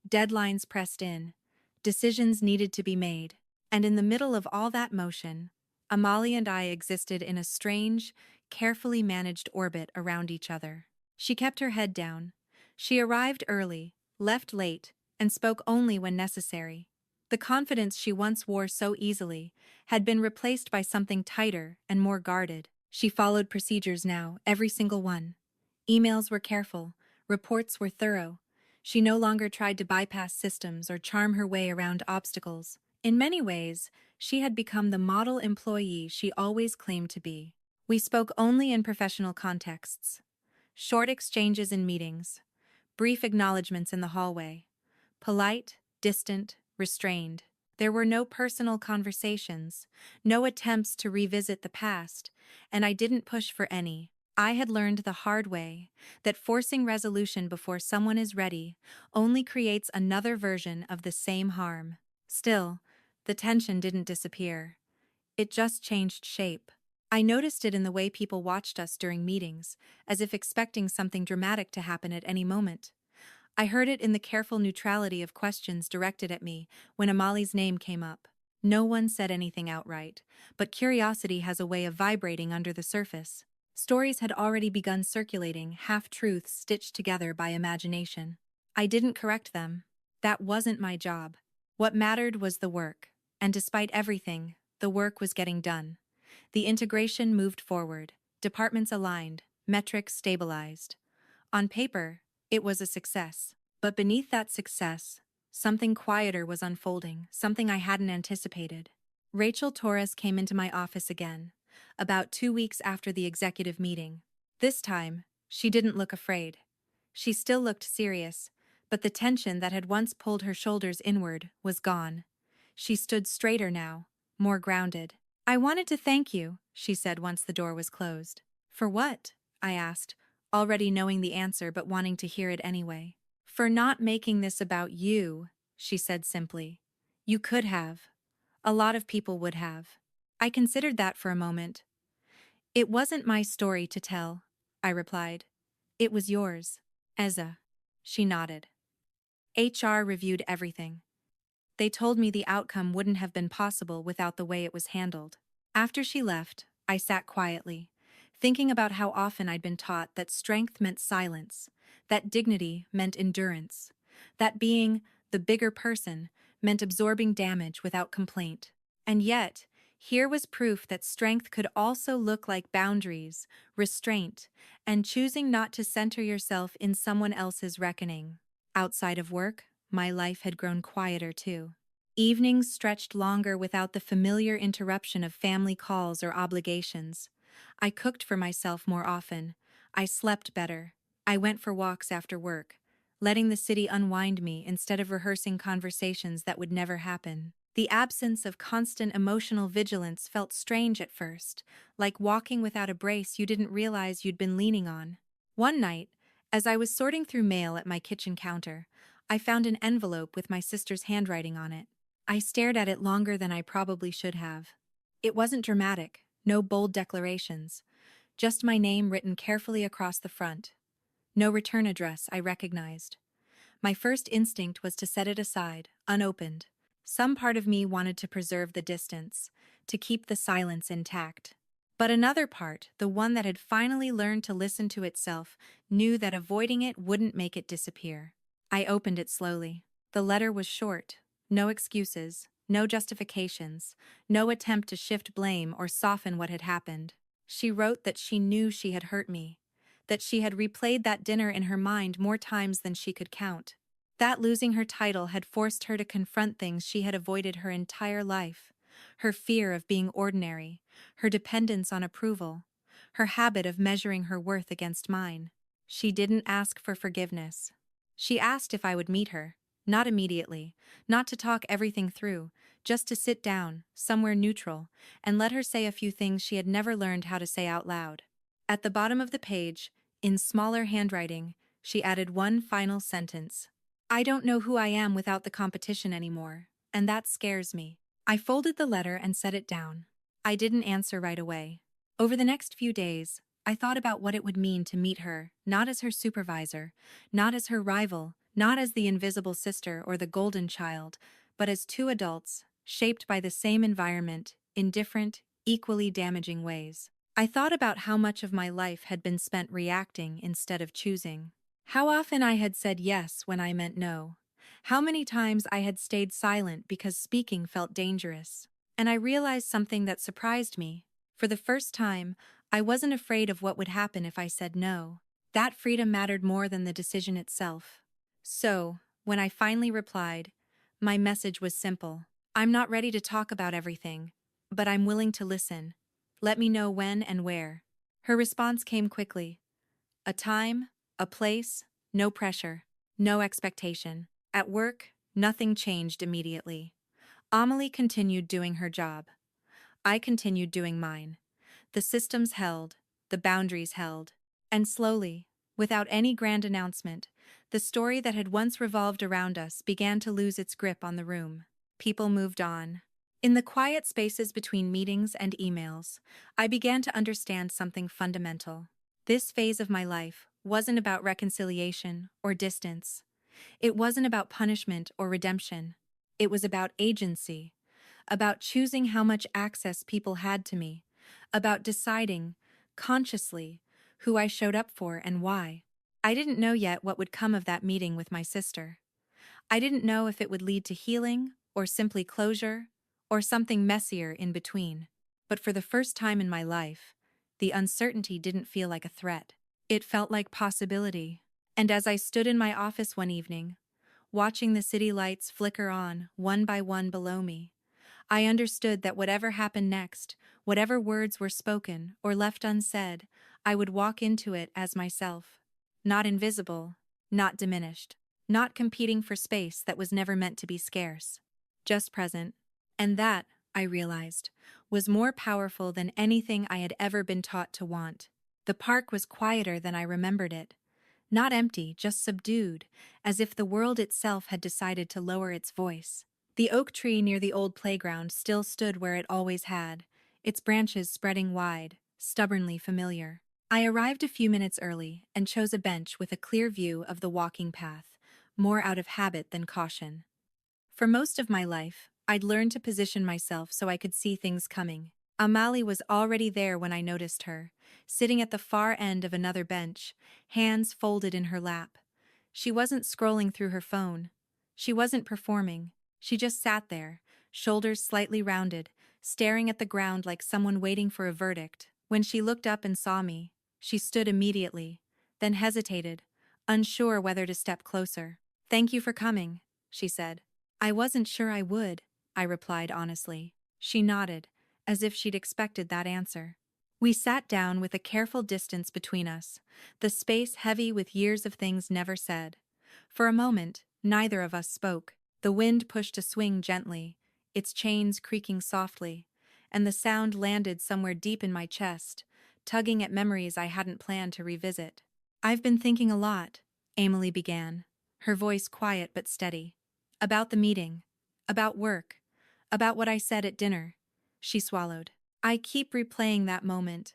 Deadlines pressed in. Decisions needed to be made. And in the middle of all that motion, Amalie and I existed in a strange, carefully managed orbit around each other. She kept her head down. She arrived early, left late, and spoke only when necessary. The confidence she once wore so easily had been replaced by something tighter and more guarded. She followed procedures now, every single one. Emails were careful, reports were thorough. She no longer tried to bypass systems or charm her way around obstacles. In many ways, she had become the model employee she always claimed to be. We spoke only in professional contexts. Short exchanges in meetings, brief acknowledgments in the hallway. Polite, distant, restrained. There were no personal conversations, no attempts to revisit the past, and I didn't push for any. I had learned the hard way that forcing resolution before someone is ready only creates another version of the same harm. Still, the tension didn't disappear. It just changed shape. I noticed it in the way people watched us during meetings, as if expecting something dramatic to happen at any moment. I heard it in the careful neutrality of questions directed at me when Amalie's name came up. No one said anything outright, but curiosity has a way of vibrating under the surface. Stories had already begun circulating, half-truths stitched together by imagination. I didn't correct them. That wasn't my job. What mattered was the work, and despite everything, the work was getting done. The integration moved forward, departments aligned, metrics stabilized. On paper, it was a success. But beneath that success, something quieter was unfolding, something I hadn't anticipated. Rachel Torres came into my office again, about 2 weeks after the executive meeting. This time, she didn't look afraid. She still looked serious, but the tension that had once pulled her shoulders inward was gone. She stood straighter now, more grounded. "I wanted to thank you," she said once the door was closed. "For what?" I asked, already knowing the answer but wanting to hear it anyway. "For not making this about you," she said simply. "You could have. A lot of people would have." I considered that for a moment. "It wasn't my story to tell," I replied. "It was yours." "Eza." She nodded. "HR reviewed everything. They told me the outcome wouldn't have been possible without the way it was handled." After she left, I sat quietly, thinking about how often I'd been taught that strength meant silence, that dignity meant endurance, that being the bigger person meant absorbing damage without complaint. And yet, here was proof that strength could also look like boundaries, restraint, and choosing not to center yourself in someone else's reckoning. Outside of work, my life had grown quieter too. Evenings stretched longer without the familiar interruption of family calls or obligations. I cooked for myself more often. I slept better. I went for walks after work, letting the city unwind me instead of rehearsing conversations that would never happen. The absence of constant emotional vigilance felt strange at first, like walking without a brace you didn't realize you'd been leaning on. One night, as I was sorting through mail at my kitchen counter, I found an envelope with my sister's handwriting on it. I stared at it longer than I probably should have. It wasn't dramatic, no bold declarations, just my name written carefully across the front. No return address, I recognized. My first instinct was to set it aside, unopened. Some part of me wanted to preserve the distance, to keep the silence intact. But another part, the one that had finally learned to listen to itself, knew that avoiding it wouldn't make it disappear. I opened it slowly. The letter was short. No excuses, no justifications, no attempt to shift blame or soften what had happened. She wrote that she knew she had hurt me, that she had replayed that dinner in her mind more times than she could count. That losing her title had forced her to confront things she had avoided her entire life. Her fear of being ordinary, her dependence on approval, her habit of measuring her worth against mine. She didn't ask for forgiveness. She asked if I would meet her, not immediately, not to talk everything through, just to sit down, somewhere neutral, and let her say a few things she had never learned how to say out loud. At the bottom of the page, in smaller handwriting, she added one final sentence. "I don't know who I am without the competition anymore, and that scares me." I folded the letter and set it down. I didn't answer right away. Over the next few days, I thought about what it would mean to meet her, not as her supervisor, not as her rival, not as the invisible sister or the golden child, but as two adults, shaped by the same environment, in different, equally damaging ways. I thought about how much of my life had been spent reacting instead of choosing. How often I had said yes when I meant no. How many times I had stayed silent because speaking felt dangerous. And I realized something that surprised me. For the first time, I wasn't afraid of what would happen if I said no. That freedom mattered more than the decision itself. So, when I finally replied, my message was simple. "I'm not ready to talk about everything, but I'm willing to listen. Let me know when and where." Her response came quickly. A time, a place, no pressure, no expectation. At work, nothing changed immediately. Amelie continued doing her job. I continued doing mine. The systems held, the boundaries held. And slowly, without any grand announcement, the story that had once revolved around us began to lose its grip on the room. People moved on. In the quiet spaces between meetings and emails, I began to understand something fundamental. This phase of my life wasn't about reconciliation or distance. It wasn't about punishment or redemption. It was about agency, about choosing how much access people had to me, about deciding, consciously, who I showed up for and why. I didn't know yet what would come of that meeting with my sister. I didn't know if it would lead to healing, or simply closure, or something messier in between. But for the first time in my life, the uncertainty didn't feel like a threat. It felt like possibility. And as I stood in my office one evening, watching the city lights flicker on, one by one below me, I understood that whatever happened next, whatever words were spoken or left unsaid, I would walk into it as myself. Not invisible, not diminished, not competing for space that was never meant to be scarce. Just present. And that, I realized, was more powerful than anything I had ever been taught to want. The park was quieter than I remembered it. Not empty, just subdued, as if the world itself had decided to lower its voice. The oak tree near the old playground still stood where it always had, its branches spreading wide, stubbornly familiar. I arrived a few minutes early and chose a bench with a clear view of the walking path, more out of habit than caution. For most of my life, I'd learned to position myself so I could see things coming. Amali was already there when I noticed her, sitting at the far end of another bench, hands folded in her lap. She wasn't scrolling through her phone. She wasn't performing. She just sat there, shoulders slightly rounded, staring at the ground like someone waiting for a verdict. When she looked up and saw me, she stood immediately, then hesitated, unsure whether to step closer. "Thank you for coming," she said. "I wasn't sure I would," I replied honestly. She nodded, as if she'd expected that answer. We sat down with a careful distance between us, the space heavy with years of things never said. For a moment, neither of us spoke. The wind pushed a swing gently, its chains creaking softly, and the sound landed somewhere deep in my chest, tugging at memories I hadn't planned to revisit. "I've been thinking a lot," Emily began, her voice quiet but steady. "About the meeting, about work, about what I said at dinner." She swallowed. "I keep replaying that moment.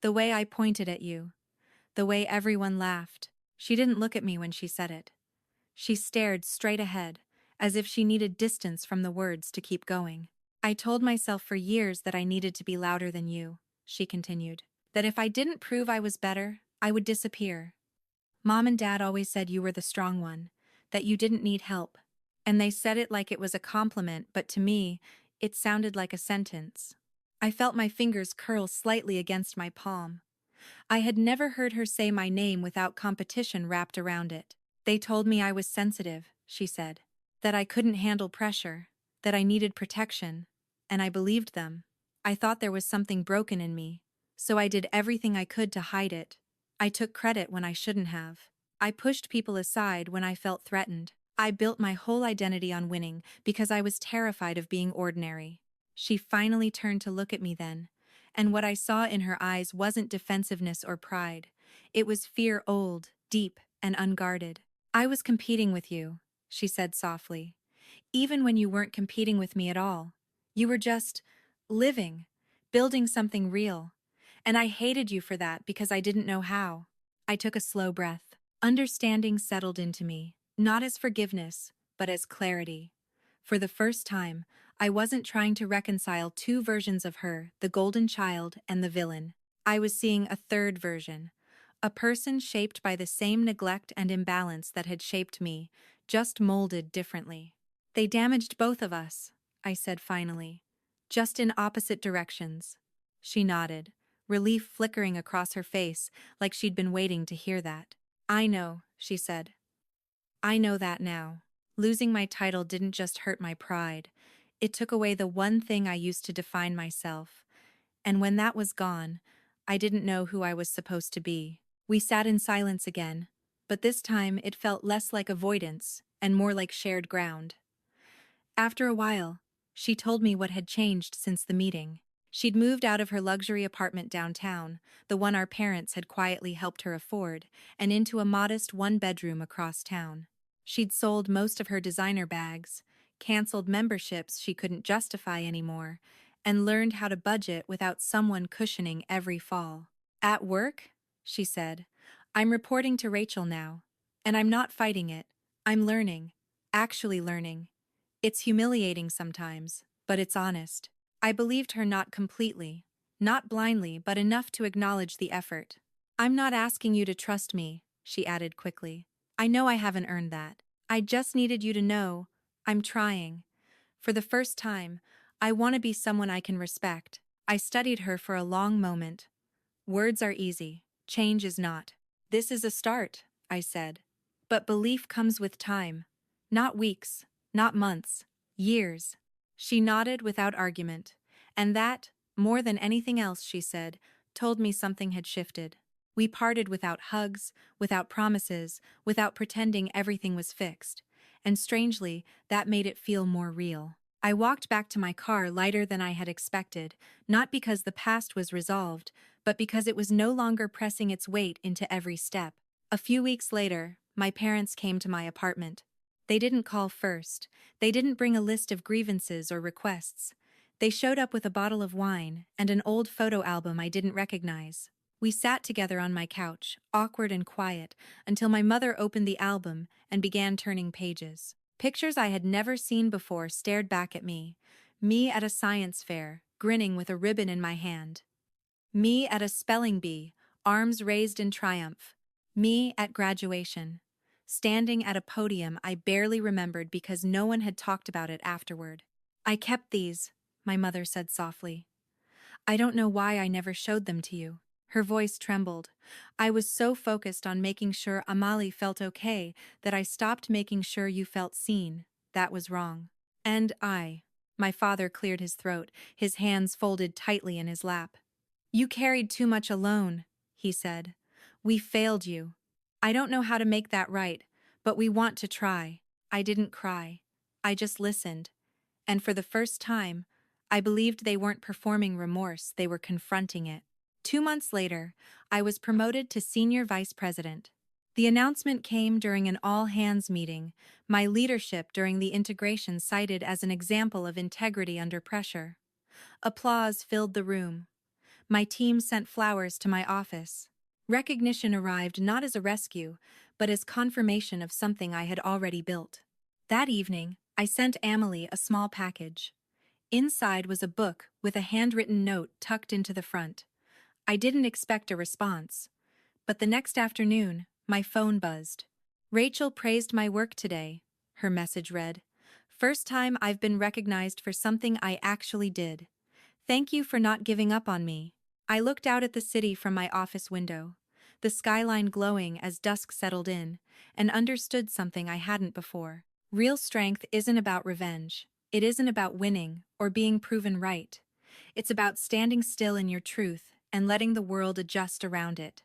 The way I pointed at you. The way everyone laughed." She didn't look at me when she said it. She stared straight ahead, as if she needed distance from the words to keep going. "I told myself for years that I needed to be louder than you," she continued. "That if I didn't prove I was better, I would disappear. Mom and Dad always said you were the strong one, that you didn't need help. And they said it like it was a compliment, but to me, it sounded like a sentence." I felt my fingers curl slightly against my palm. I had never heard her say my name without competition wrapped around it. "They told me I was sensitive," she said. "That I couldn't handle pressure. That I needed protection. And I believed them. I thought there was something broken in me. So I did everything I could to hide it. I took credit when I shouldn't have. I pushed people aside when I felt threatened. I built my whole identity on winning because I was terrified of being ordinary." She finally turned to look at me then, and what I saw in her eyes wasn't defensiveness or pride. It was fear, old, deep, and unguarded. "I was competing with you," she said softly. "Even when you weren't competing with me at all. You were just living, building something real. And I hated you for that because I didn't know how." I took a slow breath. Understanding settled into me, not as forgiveness, but as clarity. For the first time, I wasn't trying to reconcile two versions of her, the golden child and the villain. I was seeing a third version, a person shaped by the same neglect and imbalance that had shaped me, just molded differently. "They damaged both of us," I said finally, "just in opposite directions." She nodded, relief flickering across her face like she'd been waiting to hear that. "I know," she said. "I know that now. Losing my title didn't just hurt my pride. It took away the one thing I used to define myself. And when that was gone, I didn't know who I was supposed to be." We sat in silence again, but this time it felt less like avoidance and more like shared ground. After a while, she told me what had changed since the meeting. She'd moved out of her luxury apartment downtown, the one our parents had quietly helped her afford, and into a modest one-bedroom across town. She'd sold most of her designer bags, canceled memberships she couldn't justify anymore, and learned how to budget without someone cushioning every fall. "At work," she said, "I'm reporting to Rachel now. And I'm not fighting it. I'm learning. Actually learning. It's humiliating sometimes. but it's honest. I believed her not completely, not blindly, but enough to acknowledge the effort. I'm not asking you to trust me, she added quickly. I know I haven't earned that. I just needed you to know I'm trying. For the first time, I want to be someone I can respect. I studied her for a long moment. Words are easy, change is not. This is a start, I said. But belief comes with time. Not weeks, not months, years. She nodded without argument, and that, more than anything else she said, told me something had shifted. We parted without hugs, without promises, without pretending everything was fixed. And strangely, that made it feel more real. I walked back to my car lighter than I had expected, not because the past was resolved, but because it was no longer pressing its weight into every step. A few weeks later, my parents came to my apartment. They didn't call first. They didn't bring a list of grievances or requests. They showed up with a bottle of wine and an old photo album I didn't recognize. We sat together on my couch, awkward and quiet, until my mother opened the album and began turning pages. Pictures I had never seen before stared back at me. Me at a science fair, grinning with a ribbon in my hand. Me at a spelling bee, arms raised in triumph. Me at graduation, standing at a podium I barely remembered because no one had talked about it afterward. I kept these, my mother said softly. I don't know why I never showed them to you. Her voice trembled. I was so focused on making sure Amali felt okay that I stopped making sure you felt seen. That was wrong. And my father cleared his throat, his hands folded tightly in his lap. You carried too much alone, he said. We failed you. I don't know how to make that right, but we want to try. I didn't cry. I just listened. And for the first time, I believed they weren't performing remorse, they were confronting it. 2 months later, I was promoted to senior vice president. The announcement came during an all-hands meeting, my leadership during the integration cited as an example of integrity under pressure. Applause filled the room. My team sent flowers to my office. Recognition arrived not as a rescue, but as confirmation of something I had already built. That evening, I sent Amelie a small package. Inside was a book with a handwritten note tucked into the front. I didn't expect a response. But the next afternoon, my phone buzzed. Rachel praised my work today, her message read. First time I've been recognized for something I actually did. Thank you for not giving up on me. I looked out at the city from my office window, the skyline glowing as dusk settled in, and understood something I hadn't before. Real strength isn't about revenge. It isn't about winning or being proven right. It's about standing still in your truth and letting the world adjust around it.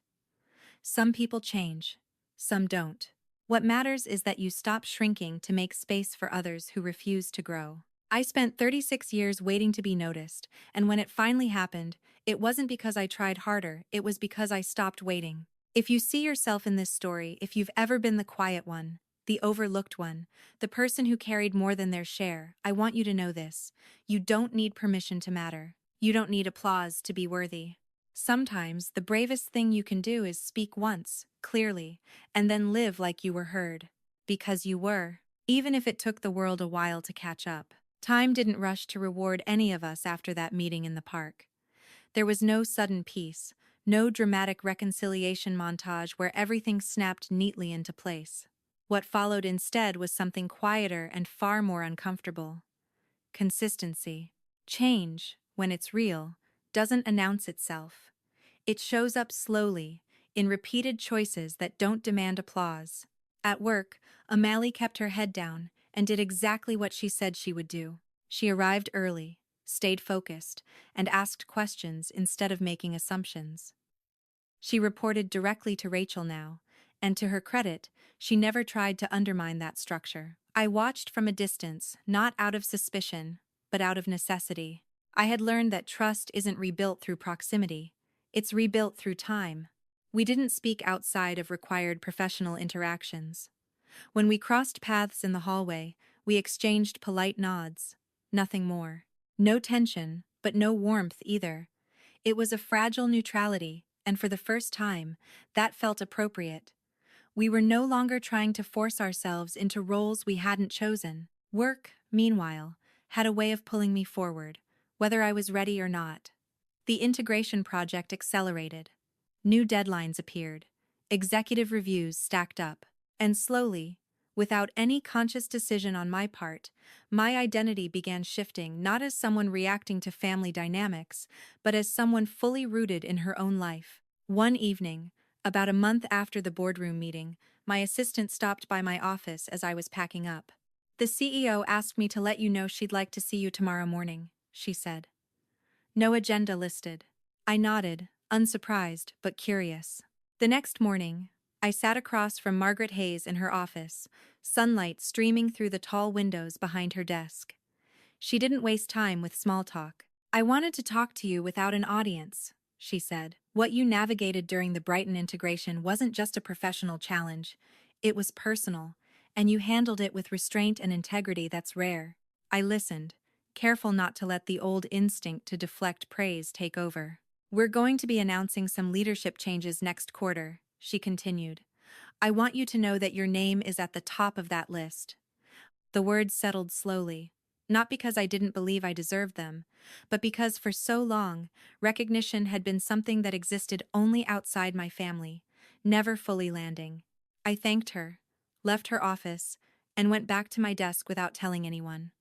Some people change, some don't. What matters is that you stop shrinking to make space for others who refuse to grow. I spent 36 years waiting to be noticed, and when it finally happened, it wasn't because I tried harder, it was because I stopped waiting. If you see yourself in this story, if you've ever been the quiet one, the overlooked one, the person who carried more than their share, I want you to know this. You don't need permission to matter. You don't need applause to be worthy. Sometimes the bravest thing you can do is speak once, clearly, and then live like you were heard. Because you were, even if it took the world a while to catch up. Time didn't rush to reward any of us after that meeting in the park. There was no sudden peace, no dramatic reconciliation montage where everything snapped neatly into place. What followed instead was something quieter and far more uncomfortable. Consistency. Change, when it's real, doesn't announce itself. It shows up slowly, in repeated choices that don't demand applause. At work, Amali kept her head down and did exactly what she said she would do. She arrived early, stayed focused, and asked questions instead of making assumptions. She reported directly to Rachel now, and to her credit, she never tried to undermine that structure. I watched from a distance, not out of suspicion, but out of necessity. I had learned that trust isn't rebuilt through proximity. It's rebuilt through time. We didn't speak outside of required professional interactions. When we crossed paths in the hallway, we exchanged polite nods. Nothing more. No tension, but no warmth either. It was a fragile neutrality, and for the first time, that felt appropriate. We were no longer trying to force ourselves into roles we hadn't chosen. Work, meanwhile, had a way of pulling me forward, whether I was ready or not. The integration project accelerated. New deadlines appeared, executive reviews stacked up, and slowly, without any conscious decision on my part, my identity began shifting not as someone reacting to family dynamics, but as someone fully rooted in her own life. One evening, about a month after the boardroom meeting, my assistant stopped by my office as I was packing up. "The CEO asked me to let you know she'd like to see you tomorrow morning," she said. "No agenda listed." I nodded, unsurprised but curious. The next morning, I sat across from Margaret Hayes in her office, sunlight streaming through the tall windows behind her desk. She didn't waste time with small talk. "I wanted to talk to you without an audience," she said. "What you navigated during the Brighton integration wasn't just a professional challenge, it was personal, and you handled it with restraint and integrity that's rare." I listened, careful not to let the old instinct to deflect praise take over. "We're going to be announcing some leadership changes next quarter," she continued. "I want you to know that your name is at the top of that list." The words settled slowly, not because I didn't believe I deserved them, but because for so long, recognition had been something that existed only outside my family, never fully landing. I thanked her, left her office, and went back to my desk without telling anyone.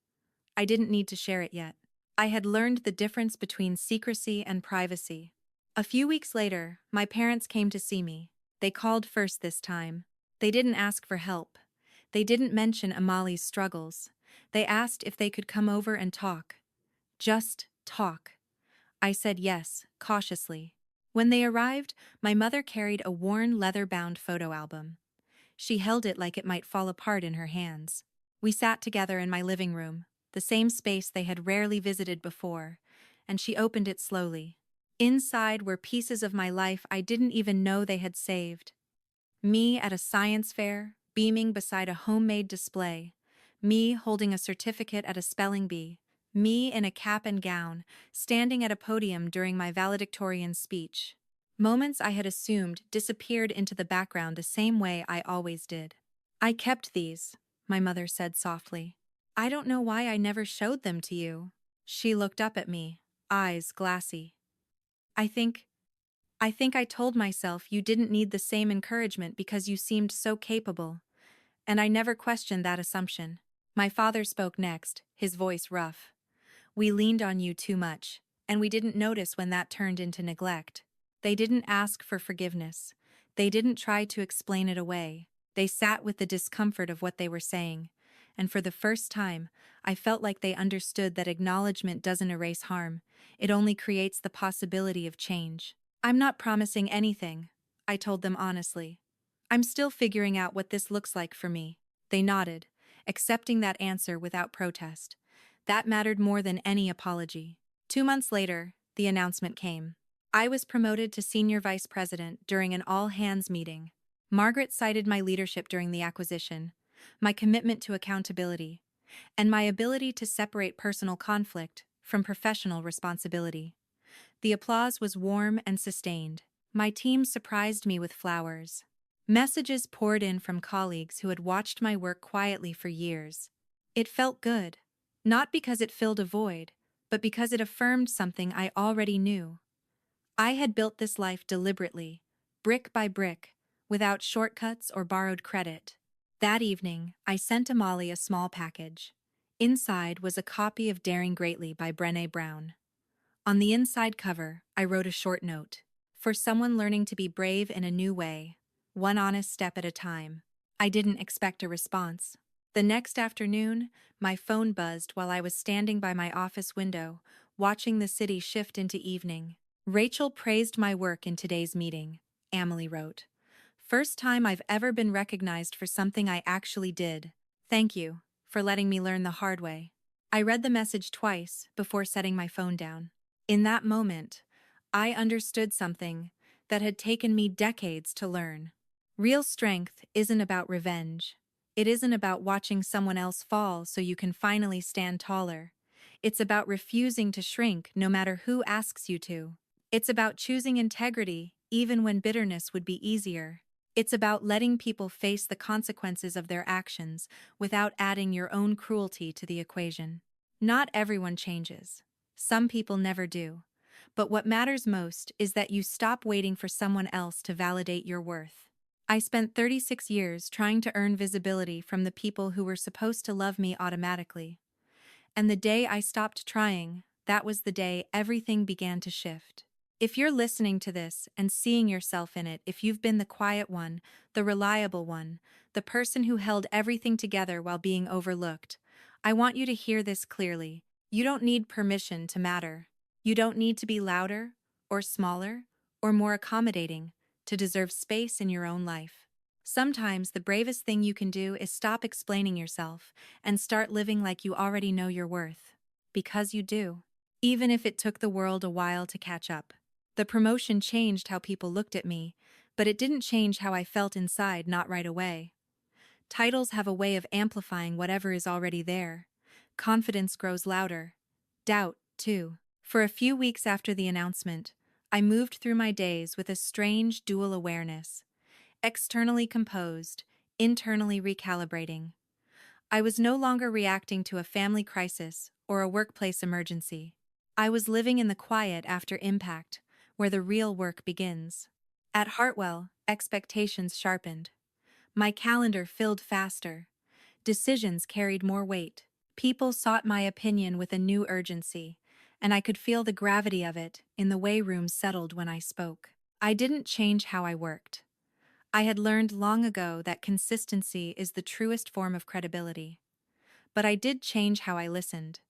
I didn't need to share it yet. I had learned the difference between secrecy and privacy. A few weeks later, my parents came to see me. They called first this time. They didn't ask for help. They didn't mention Amali's struggles. They asked if they could come over and talk. Just talk. I said yes, cautiously. When they arrived, my mother carried a worn leather-bound photo album. She held it like it might fall apart in her hands. We sat together in my living room, the same space they had rarely visited before, and she opened it slowly. Inside were pieces of my life I didn't even know they had saved. Me at a science fair, beaming beside a homemade display. Me holding a certificate at a spelling bee. Me in a cap and gown, standing at a podium during my valedictorian speech. Moments I had assumed disappeared into the background the same way I always did. "I kept these," my mother said softly. "I don't know why I never showed them to you." She looked up at me, eyes glassy. I think I told myself you didn't need the same encouragement because you seemed so capable, and I never questioned that assumption." My father spoke next, his voice rough. "We leaned on you too much, and we didn't notice when that turned into neglect." They didn't ask for forgiveness. They didn't try to explain it away. They sat with the discomfort of what they were saying, and for the first time, I felt like they understood that acknowledgement doesn't erase harm, it only creates the possibility of change. "I'm not promising anything," I told them honestly. "I'm still figuring out what this looks like for me." They nodded, accepting that answer without protest. That mattered more than any apology. 2 months later, the announcement came. I was promoted to senior vice president during an all-hands meeting. Margaret cited my leadership during the acquisition, my commitment to accountability, and my ability to separate personal conflict from professional responsibility. The applause was warm and sustained. My team surprised me with flowers. Messages poured in from colleagues who had watched my work quietly for years. It felt good, not because it filled a void, but because it affirmed something I already knew. I had built this life deliberately, brick by brick, without shortcuts or borrowed credit. That evening, I sent Amali a small package. Inside was a copy of Daring Greatly by Brené Brown. On the inside cover, I wrote a short note. "For someone learning to be brave in a new way, one honest step at a time." I didn't expect a response. The next afternoon, my phone buzzed while I was standing by my office window, watching the city shift into evening. "Rachel praised my work in today's meeting," Emily wrote. "First time I've ever been recognized for something I actually did. Thank you for letting me learn the hard way." I read the message twice before setting my phone down. In that moment, I understood something that had taken me decades to learn. Real strength isn't about revenge. It isn't about watching someone else fall so you can finally stand taller. It's about refusing to shrink no matter who asks you to. It's about choosing integrity even when bitterness would be easier. It's about letting people face the consequences of their actions without adding your own cruelty to the equation. Not everyone changes. Some people never do. But what matters most is that you stop waiting for someone else to validate your worth. I spent 36 years trying to earn visibility from the people who were supposed to love me automatically. And the day I stopped trying, that was the day everything began to shift. If you're listening to this and seeing yourself in it, if you've been the quiet one, the reliable one, the person who held everything together while being overlooked, I want you to hear this clearly. You don't need permission to matter. You don't need to be louder, or smaller, or more accommodating to deserve space in your own life. Sometimes the bravest thing you can do is stop explaining yourself and start living like you already know your worth. Because you do. Even if it took the world a while to catch up. The promotion changed how people looked at me, but it didn't change how I felt inside, not right away. Titles have a way of amplifying whatever is already there. Confidence grows louder. Doubt, too. For a few weeks after the announcement, I moved through my days with a strange dual awareness. Externally composed, internally recalibrating. I was no longer reacting to a family crisis or a workplace emergency. I was living in the quiet after impact, where the real work begins. At Hartwell, expectations sharpened. My calendar filled faster. Decisions carried more weight. People sought my opinion with a new urgency, and I could feel the gravity of it in the way rooms settled when I spoke. I didn't change how I worked. I had learned long ago that consistency is the truest form of credibility. But I did change how I listened.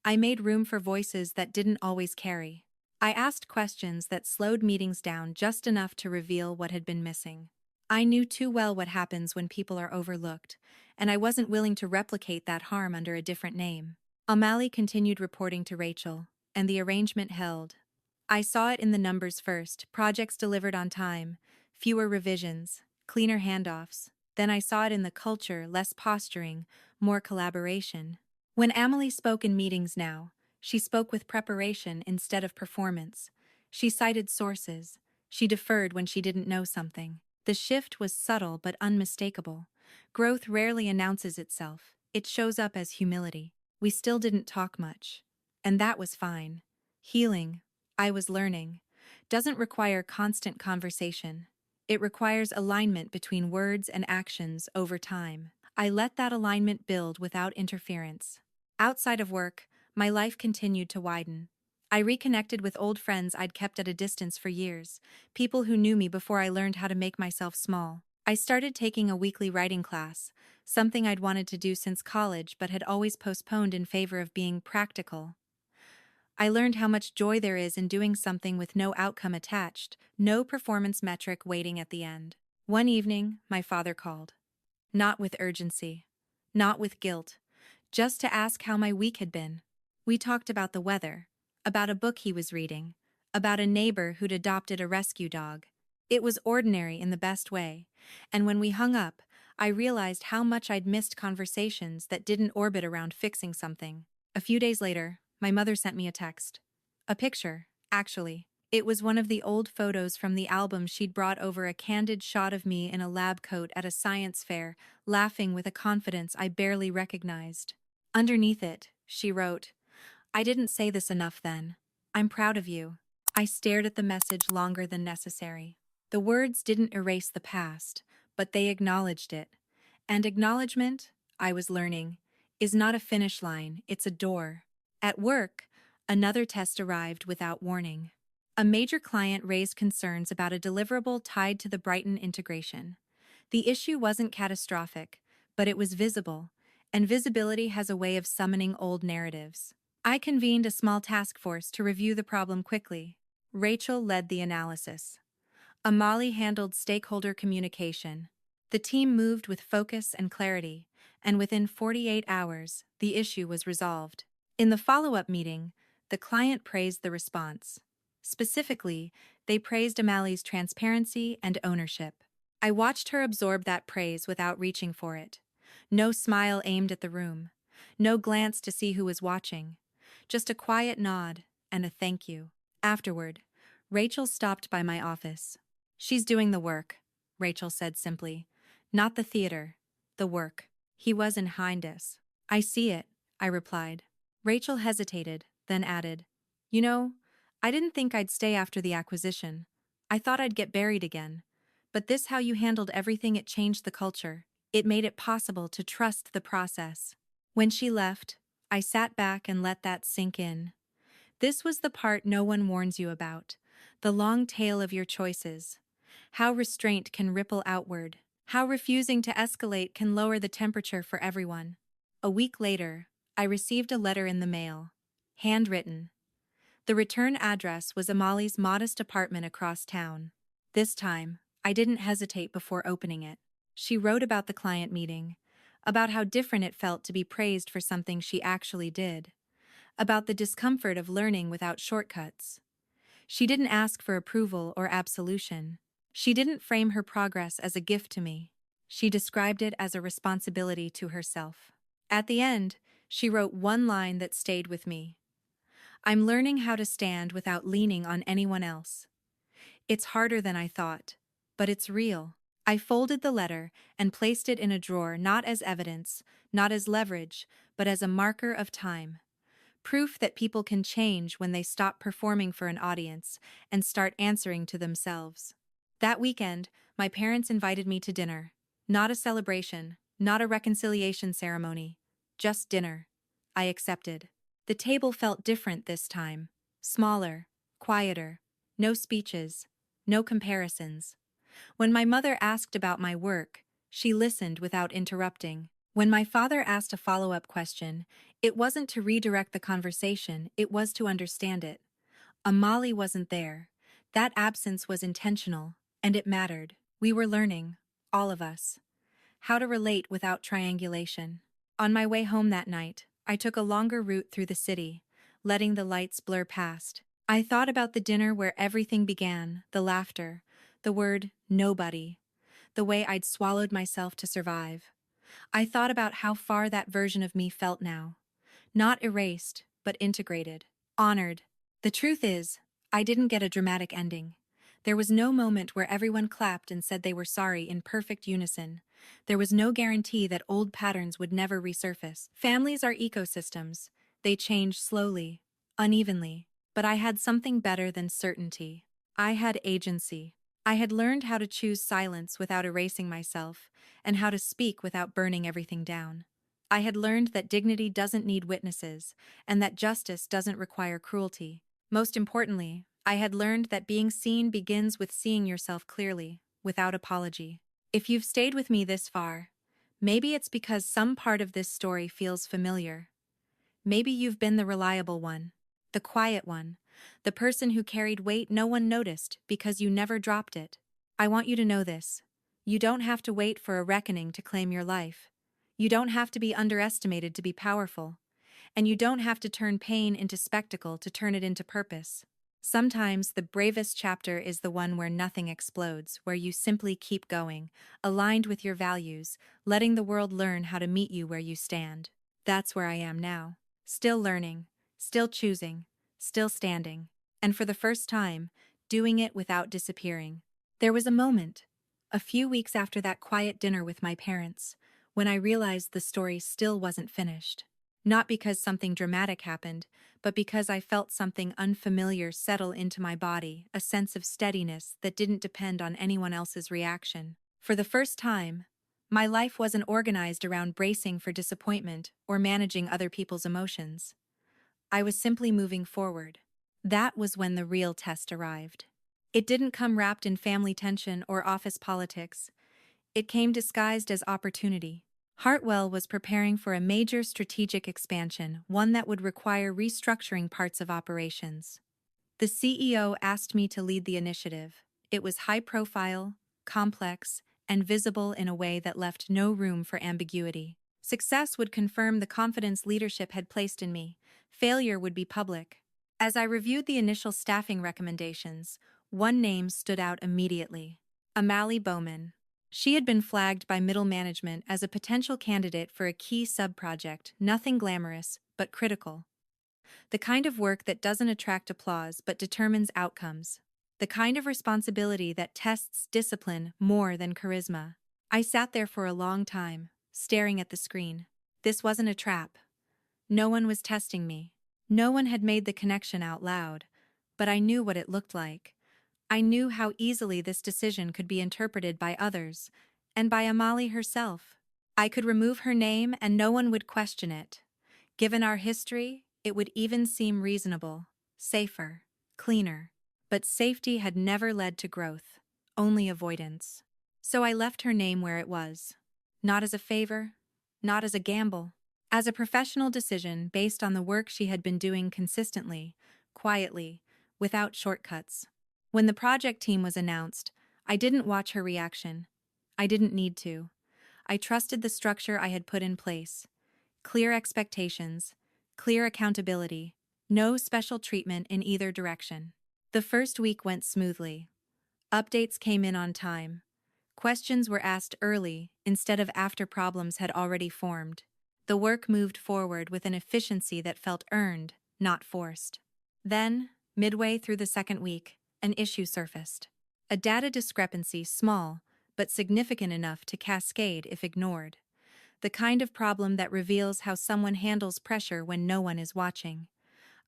I made room for voices that didn't always carry. I asked questions that slowed meetings down just enough to reveal what had been missing. I knew too well what happens when people are overlooked, and I wasn't willing to replicate that harm under a different name. O'Malley continued reporting to Rachel, and the arrangement held. I saw it in the numbers first: projects delivered on time, fewer revisions, cleaner handoffs. Then I saw it in the culture: less posturing, more collaboration. When Amelie spoke in meetings now, she spoke with preparation instead of performance. She cited sources. She deferred when she didn't know something. The shift was subtle but unmistakable. Growth rarely announces itself. It shows up as humility. We still didn't talk much. And that was fine. Healing, I was learning, doesn't require constant conversation. It requires alignment between words and actions over time. I let that alignment build without interference. Outside of work, my life continued to widen. I reconnected with old friends I'd kept at a distance for years, people who knew me before I learned how to make myself small. I started taking a weekly writing class, something I'd wanted to do since college but had always postponed in favor of being practical. I learned how much joy there is in doing something with no outcome attached, no performance metric waiting at the end. One evening, my father called. Not with urgency, not with guilt, just to ask how my week had been. We talked about the weather, about a book he was reading, about a neighbor who'd adopted a rescue dog. It was ordinary in the best way, and when we hung up, I realized how much I'd missed conversations that didn't orbit around fixing something. A few days later, my mother sent me a text. A picture, actually. It was one of the old photos from the album she'd brought over, a candid shot of me in a lab coat at a science fair, laughing with a confidence I barely recognized. Underneath it, she wrote, "I didn't say this enough then. I'm proud of you." I stared at the message longer than necessary. The words didn't erase the past, but they acknowledged it. And acknowledgement, I was learning, is not a finish line, it's a door. At work, another test arrived without warning. A major client raised concerns about a deliverable tied to the Brighton integration. The issue wasn't catastrophic, but it was visible, and visibility has a way of summoning old narratives. I convened a small task force to review the problem quickly. Rachel led the analysis. Amali handled stakeholder communication. The team moved with focus and clarity, and within 48 hours, the issue was resolved. In the follow-up meeting, the client praised the response. Specifically, they praised Amali's transparency and ownership. I watched her absorb that praise without reaching for it. No smile aimed at the room. No glance to see who was watching. Just a quiet nod and a thank you. Afterward, Rachel stopped by my office. "She's doing the work," Rachel said simply. "Not the theater, the work." He was in Hindus. "I see it," I replied. Rachel hesitated, then added, "You know, I didn't think I'd stay after the acquisition. I thought I'd get buried again. But this how you handled everything, it changed the culture. It made it possible to trust the process." When she left, I sat back and let that sink in. This was the part no one warns you about. The long tail of your choices. How restraint can ripple outward. How refusing to escalate can lower the temperature for everyone. A week later, I received a letter in the mail. Handwritten. The return address was Amali's modest apartment across town. This time, I didn't hesitate before opening it. She wrote about the client meeting, about how different it felt to be praised for something she actually did, about the discomfort of learning without shortcuts. She didn't ask for approval or absolution. She didn't frame her progress as a gift to me. She described it as a responsibility to herself. At the end, she wrote one line that stayed with me. "I'm learning how to stand without leaning on anyone else. It's harder than I thought, but it's real." I folded the letter and placed it in a drawer, not as evidence, not as leverage, but as a marker of time. Proof that people can change when they stop performing for an audience and start answering to themselves. That weekend, my parents invited me to dinner. Not a celebration, not a reconciliation ceremony, just dinner. I accepted. The table felt different this time. Smaller, quieter, no speeches, no comparisons. When my mother asked about my work, she listened without interrupting. When my father asked a follow-up question, it wasn't to redirect the conversation, it was to understand it. Amali wasn't there. That absence was intentional, and it mattered. We were learning, all of us, how to relate without triangulation. On my way home that night, I took a longer route through the city, letting the lights blur past. I thought about the dinner where everything began, the laughter, the word nobody, the way I'd swallowed myself to survive. I thought about how far that version of me felt now. Not erased, but integrated. Honored. The truth is, I didn't get a dramatic ending. There was no moment where everyone clapped and said they were sorry in perfect unison. There was no guarantee that old patterns would never resurface. Families are ecosystems. They change slowly, unevenly. But I had something better than certainty. I had agency. I had learned how to choose silence without erasing myself, and how to speak without burning everything down. I had learned that dignity doesn't need witnesses, and that justice doesn't require cruelty. Most importantly, I had learned that being seen begins with seeing yourself clearly, without apology. If you've stayed with me this far, maybe it's because some part of this story feels familiar. Maybe you've been the reliable one, the quiet one, the person who carried weight no one noticed because you never dropped it. I want you to know this. You don't have to wait for a reckoning to claim your life. You don't have to be underestimated to be powerful. And you don't have to turn pain into spectacle to turn it into purpose. Sometimes the bravest chapter is the one where nothing explodes, where you simply keep going, aligned with your values, letting the world learn how to meet you where you stand. That's where I am now. Still learning, still choosing, still standing. And for the first time, doing it without disappearing. There was a moment, a few weeks after that quiet dinner with my parents, when I realized the story still wasn't finished. Not because something dramatic happened, but because I felt something unfamiliar settle into my body, a sense of steadiness that didn't depend on anyone else's reaction. For the first time, my life wasn't organized around bracing for disappointment or managing other people's emotions. I was simply moving forward. That was when the real test arrived. It didn't come wrapped in family tension or office politics. It came disguised as opportunity. Hartwell was preparing for a major strategic expansion, one that would require restructuring parts of operations. The CEO asked me to lead the initiative. It was high-profile, complex, and visible in a way that left no room for ambiguity. Success would confirm the confidence leadership had placed in me. Failure would be public. As I reviewed the initial staffing recommendations, one name stood out immediately: Amali Bowman. She had been flagged by middle management as a potential candidate for a key sub-project, nothing glamorous, but critical. The kind of work that doesn't attract applause but determines outcomes. The kind of responsibility that tests discipline more than charisma. I sat there for a long time, staring at the screen. This wasn't a trap. No one was testing me. No one had made the connection out loud, but I knew what it looked like. I knew how easily this decision could be interpreted by others, and by Amali herself. I could remove her name and no one would question it. Given our history, it would even seem reasonable, safer, cleaner. But safety had never led to growth, only avoidance. So I left her name where it was. Not as a favor, not as a gamble, as a professional decision based on the work she had been doing consistently, quietly, without shortcuts. When the project team was announced, I didn't watch her reaction. I didn't need to. I trusted the structure I had put in place. Clear expectations, clear accountability, no special treatment in either direction. The first week went smoothly. Updates came in on time. Questions were asked early instead of after problems had already formed. The work moved forward with an efficiency that felt earned, not forced. Then, midway through the second week, an issue surfaced. A data discrepancy small, but significant enough to cascade if ignored. The kind of problem that reveals how someone handles pressure when no one is watching.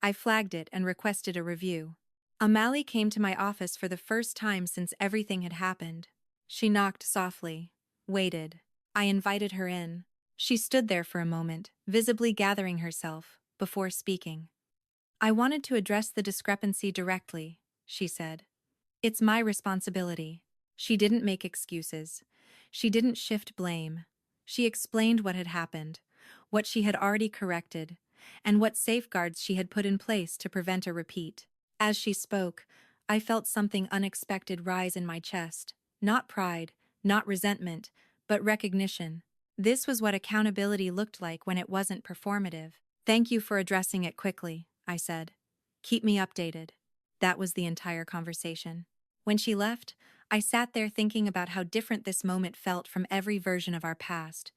I flagged it and requested a review. Amali came to my office for the first time since everything had happened. She knocked softly, waited. I invited her in. She stood there for a moment, visibly gathering herself, before speaking. I wanted to address the discrepancy directly, she said. It's my responsibility. She didn't make excuses. She didn't shift blame. She explained what had happened, what she had already corrected, and what safeguards she had put in place to prevent a repeat. As she spoke, I felt something unexpected rise in my chest. Not pride, not resentment, but recognition. This was what accountability looked like when it wasn't performative. Thank you for addressing it quickly, I said. Keep me updated. That was the entire conversation. When she left, I sat there thinking about how different this moment felt from every version of our past.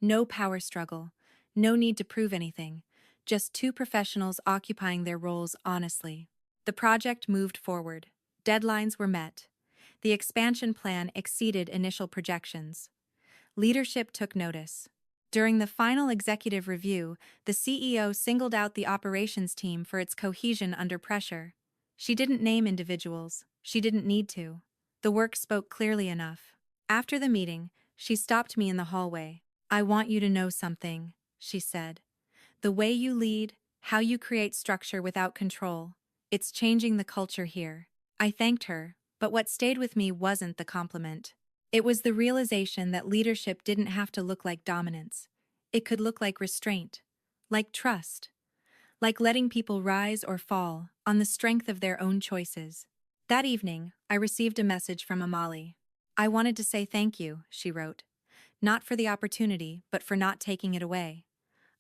No power struggle, no need to prove anything, just two professionals occupying their roles honestly. The project moved forward. Deadlines were met. The expansion plan exceeded initial projections. Leadership took notice. During the final executive review, the CEO singled out the operations team for its cohesion under pressure. She didn't name individuals. She didn't need to. The work spoke clearly enough. After the meeting, she stopped me in the hallway. I want you to know something, she said. The way you lead, how you create structure without control, it's changing the culture here. I thanked her, but what stayed with me wasn't the compliment. It was the realization that leadership didn't have to look like dominance. It could look like restraint, like trust, like letting people rise or fall on the strength of their own choices. That evening, I received a message from Amali. I wanted to say thank you, she wrote. Not for the opportunity, but for not taking it away.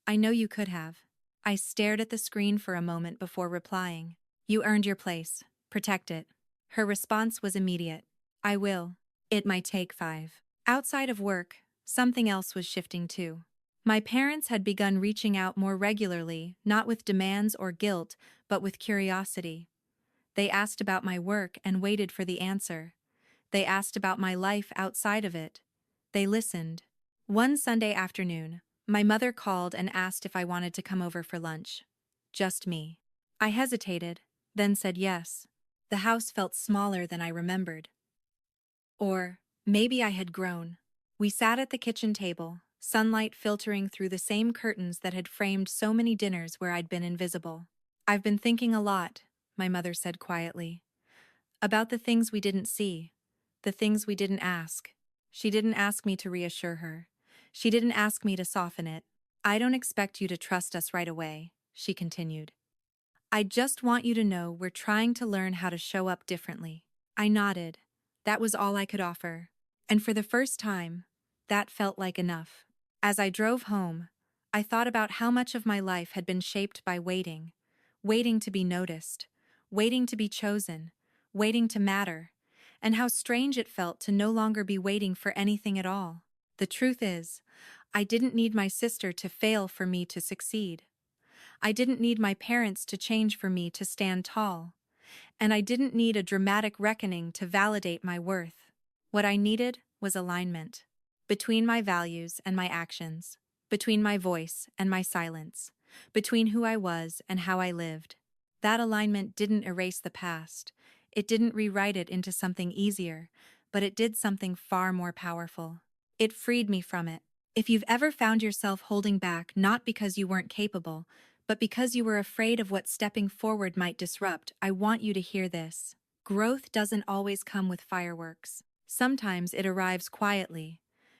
I know you could have. I stared at the screen for a moment before replying. You earned your place. Protect it. Her response was immediate. I will. It might take 5. Outside of work, something else was shifting too. My parents had begun reaching out more regularly, not with demands or guilt, but with curiosity. They asked about my work and waited for the answer. They asked about my life outside of it. They listened. One Sunday afternoon, my mother called and asked if I wanted to come over for lunch. Just me. I hesitated, then said yes. The house felt smaller than I remembered. Or maybe I had grown. We sat at the kitchen table, sunlight filtering through the same curtains that had framed so many dinners where I'd been invisible. I've been thinking a lot, my mother said quietly. About the things we didn't see, the things we didn't ask. She didn't ask me to reassure her. She didn't ask me to soften it. I don't expect you to trust us right away, she continued. I just want you to know we're trying to learn how to show up differently. I nodded. That was all I could offer. And for the first time, that felt like enough. As I drove home, I thought about how much of my life had been shaped by waiting. Waiting to be noticed. Waiting to be chosen. Waiting to matter. And how strange it felt to no longer be waiting for anything at all. The truth is, I didn't need my sister to fail for me to succeed. I didn't need my parents to change for me to stand tall. And I didn't need a dramatic reckoning to validate my worth. What I needed was alignment. Between my values and my actions. Between my voice and my silence. between who I was and how I lived. That alignment didn't erase the past. It didn't rewrite it into something easier, but it did something far more powerful. It freed me from it. If you've ever found yourself holding back not because you weren't capable, but because you were afraid of what stepping forward might disrupt, I want you to hear this. Growth doesn't always come with fireworks. Sometimes it arrives quietly,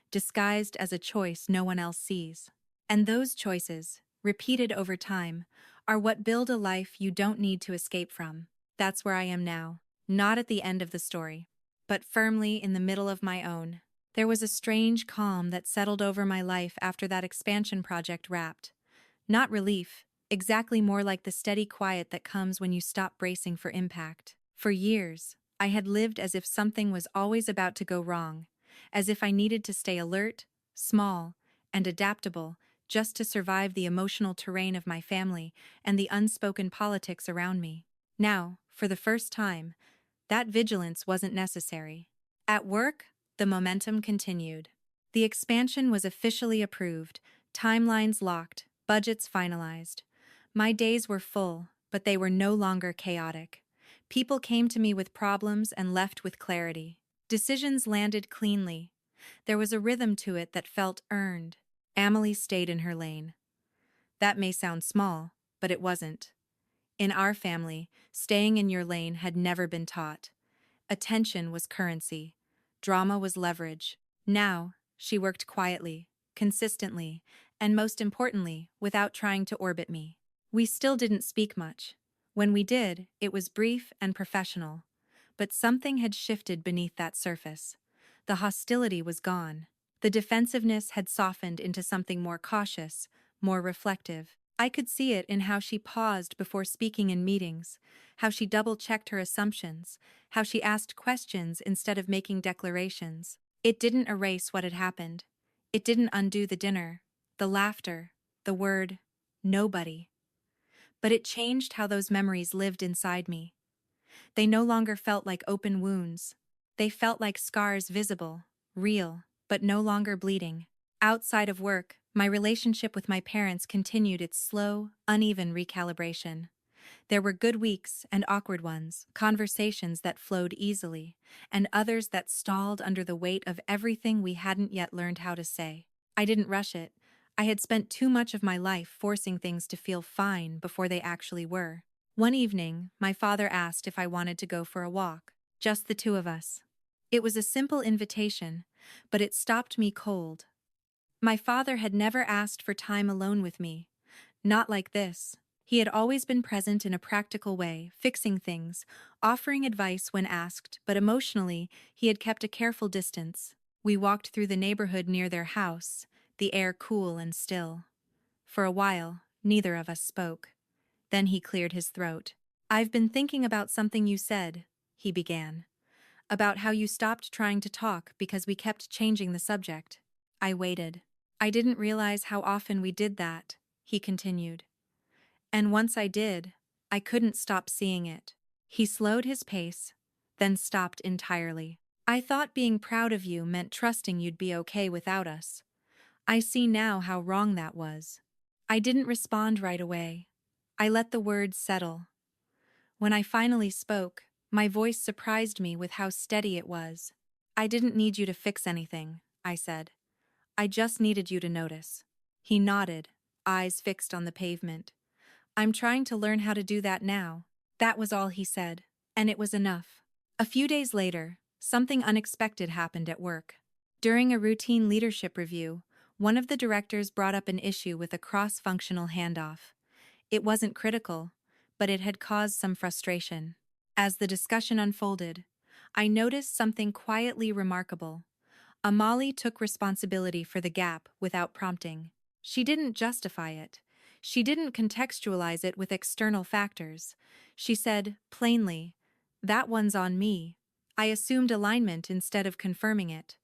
disguised as a choice no one else sees. And those choices, repeated over time, are what build a life you don't need to escape from. That's where I am now, not at the end of the story, but firmly in the middle of my own. There was a strange calm that settled over my life after that expansion project wrapped. Not relief, exactly more like the steady quiet that comes when you stop bracing for impact. For years, I had lived as if something was always about to go wrong, as if I needed to stay alert, small, and adaptable just to survive the emotional terrain of my family and the unspoken politics around me. Now, for the first time, that vigilance wasn't necessary. At work, the momentum continued. The expansion was officially approved, timelines locked, budgets finalized. My days were full, but they were no longer chaotic. People came to me with problems and left with clarity. Decisions landed cleanly. There was a rhythm to it that felt earned. Emily stayed in her lane. That may sound small, but it wasn't. In our family, staying in your lane had never been taught. Attention was currency. Drama was leverage. Now, she worked quietly, consistently, and most importantly, without trying to orbit me. We still didn't speak much. When we did, it was brief and professional. But something had shifted beneath that surface. The hostility was gone. The defensiveness had softened into something more cautious, more reflective. I could see it in how she paused before speaking in meetings, how she double-checked her assumptions, how she asked questions instead of making declarations. It didn't erase what had happened. It didn't undo the dinner, the laughter, the word, nobody. But it changed how those memories lived inside me. They no longer felt like open wounds. They felt like scars visible, real, but no longer bleeding. Outside of work, my relationship with my parents continued its slow, uneven recalibration. There were good weeks and awkward ones, conversations that flowed easily, and others that stalled under the weight of everything we hadn't yet learned how to say. I didn't rush it. I had spent too much of my life forcing things to feel fine before they actually were. One evening, my father asked if I wanted to go for a walk, just the two of us. It was a simple invitation, but it stopped me cold. My father had never asked for time alone with me. Not like this. He had always been present in a practical way, fixing things, offering advice when asked, but emotionally, he had kept a careful distance. We walked through the neighborhood near their house, the air cool and still. For a while, neither of us spoke. Then he cleared his throat. "I've been thinking about something you said," he began. "About how you stopped trying to talk because we kept changing the subject." I waited. "I didn't realize how often we did that," he continued. "And once I did, I couldn't stop seeing it." He slowed his pace, then stopped entirely. "I thought being proud of you meant trusting you'd be okay without us. I see now how wrong that was." I didn't respond right away. I let the words settle. When I finally spoke, my voice surprised me with how steady it was. "I didn't need you to fix anything," I said. "I just needed you to notice." He nodded, eyes fixed on the pavement. "I'm trying to learn how to do that now." That was all he said, and it was enough. A few days later, something unexpected happened at work. During a routine leadership review, one of the directors brought up an issue with a cross-functional handoff. It wasn't critical, but it had caused some frustration. As the discussion unfolded, I noticed something quietly remarkable. Amali took responsibility for the gap without prompting. She didn't justify it. She didn't contextualize it with external factors. She said, plainly, "That one's on me." I assumed alignment instead of confirming it.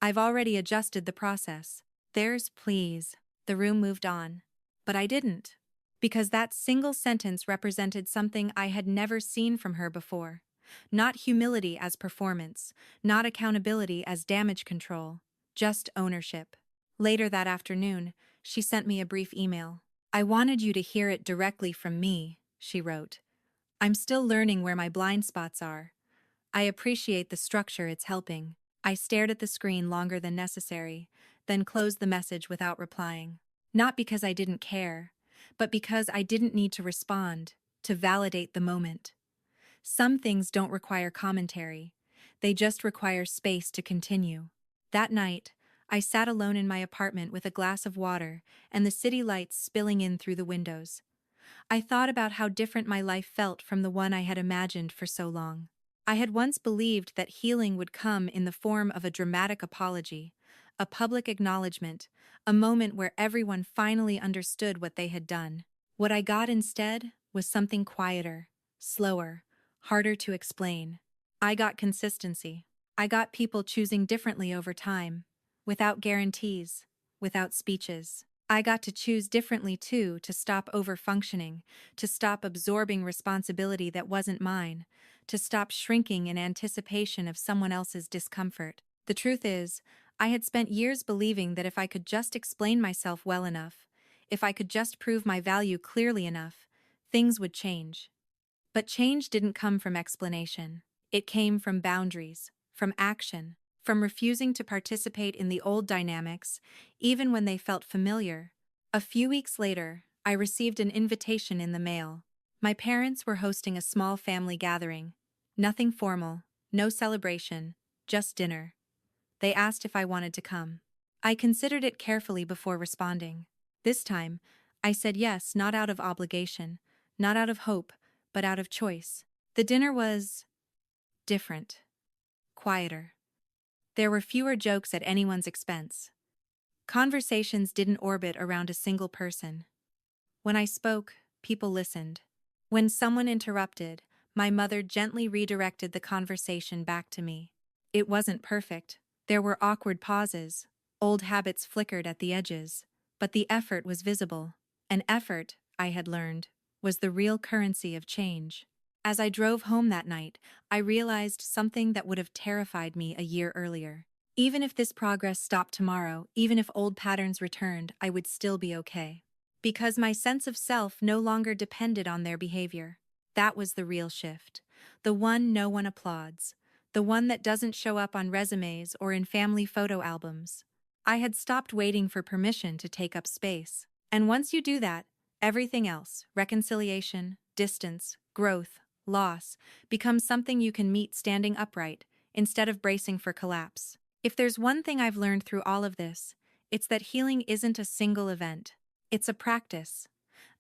"I've already adjusted the process." "There's please." The room moved on. But I didn't. Because that single sentence represented something I had never seen from her before. Not humility as performance, not accountability as damage control, just ownership. Later that afternoon, she sent me a brief email. I wanted you to hear it directly from me, she wrote. I'm still learning where my blind spots are. I appreciate the structure it's helping. I stared at the screen longer than necessary, then closed the message without replying. Not because I didn't care, but because I didn't need to respond, to validate the moment. Some things don't require commentary. They just require space to continue. That night, I sat alone in my apartment with a glass of water and the city lights spilling in through the windows. I thought about how different my life felt from the one I had imagined for so long. I had once believed that healing would come in the form of a dramatic apology, a public acknowledgement, a moment where everyone finally understood what they had done. What I got instead was something quieter, slower, harder to explain. I got consistency. I got people choosing differently over time, without guarantees, without speeches. I got to choose differently too, to stop overfunctioning, to stop absorbing responsibility that wasn't mine, to stop shrinking in anticipation of someone else's discomfort. The truth is, I had spent years believing that if I could just explain myself well enough, if I could just prove my value clearly enough, things would change. But change didn't come from explanation. It came from boundaries, from action, from refusing to participate in the old dynamics, even when they felt familiar. A few weeks later, I received an invitation in the mail. My parents were hosting a small family gathering. Nothing formal, no celebration, just dinner. They asked if I wanted to come. I considered it carefully before responding. This time, I said yes, not out of obligation, not out of hope, but out of choice. The dinner was different, quieter. There were fewer jokes at anyone's expense. Conversations didn't orbit around a single person. When I spoke, people listened. When someone interrupted, my mother gently redirected the conversation back to me. It wasn't perfect. There were awkward pauses. Old habits flickered at the edges. But the effort was visible. And effort, I had learned, was the real currency of change. As I drove home that night, I realized something that would have terrified me a year earlier. Even if this progress stopped tomorrow, even if old patterns returned, I would still be okay. Because my sense of self no longer depended on their behavior. That was the real shift. The one no one applauds. The one that doesn't show up on resumes or in family photo albums. I had stopped waiting for permission to take up space. And once you do that, everything else, reconciliation, distance, growth, loss, becomes something you can meet standing upright, instead of bracing for collapse. If there's one thing I've learned through all of this, it's that healing isn't a single event. It's a practice.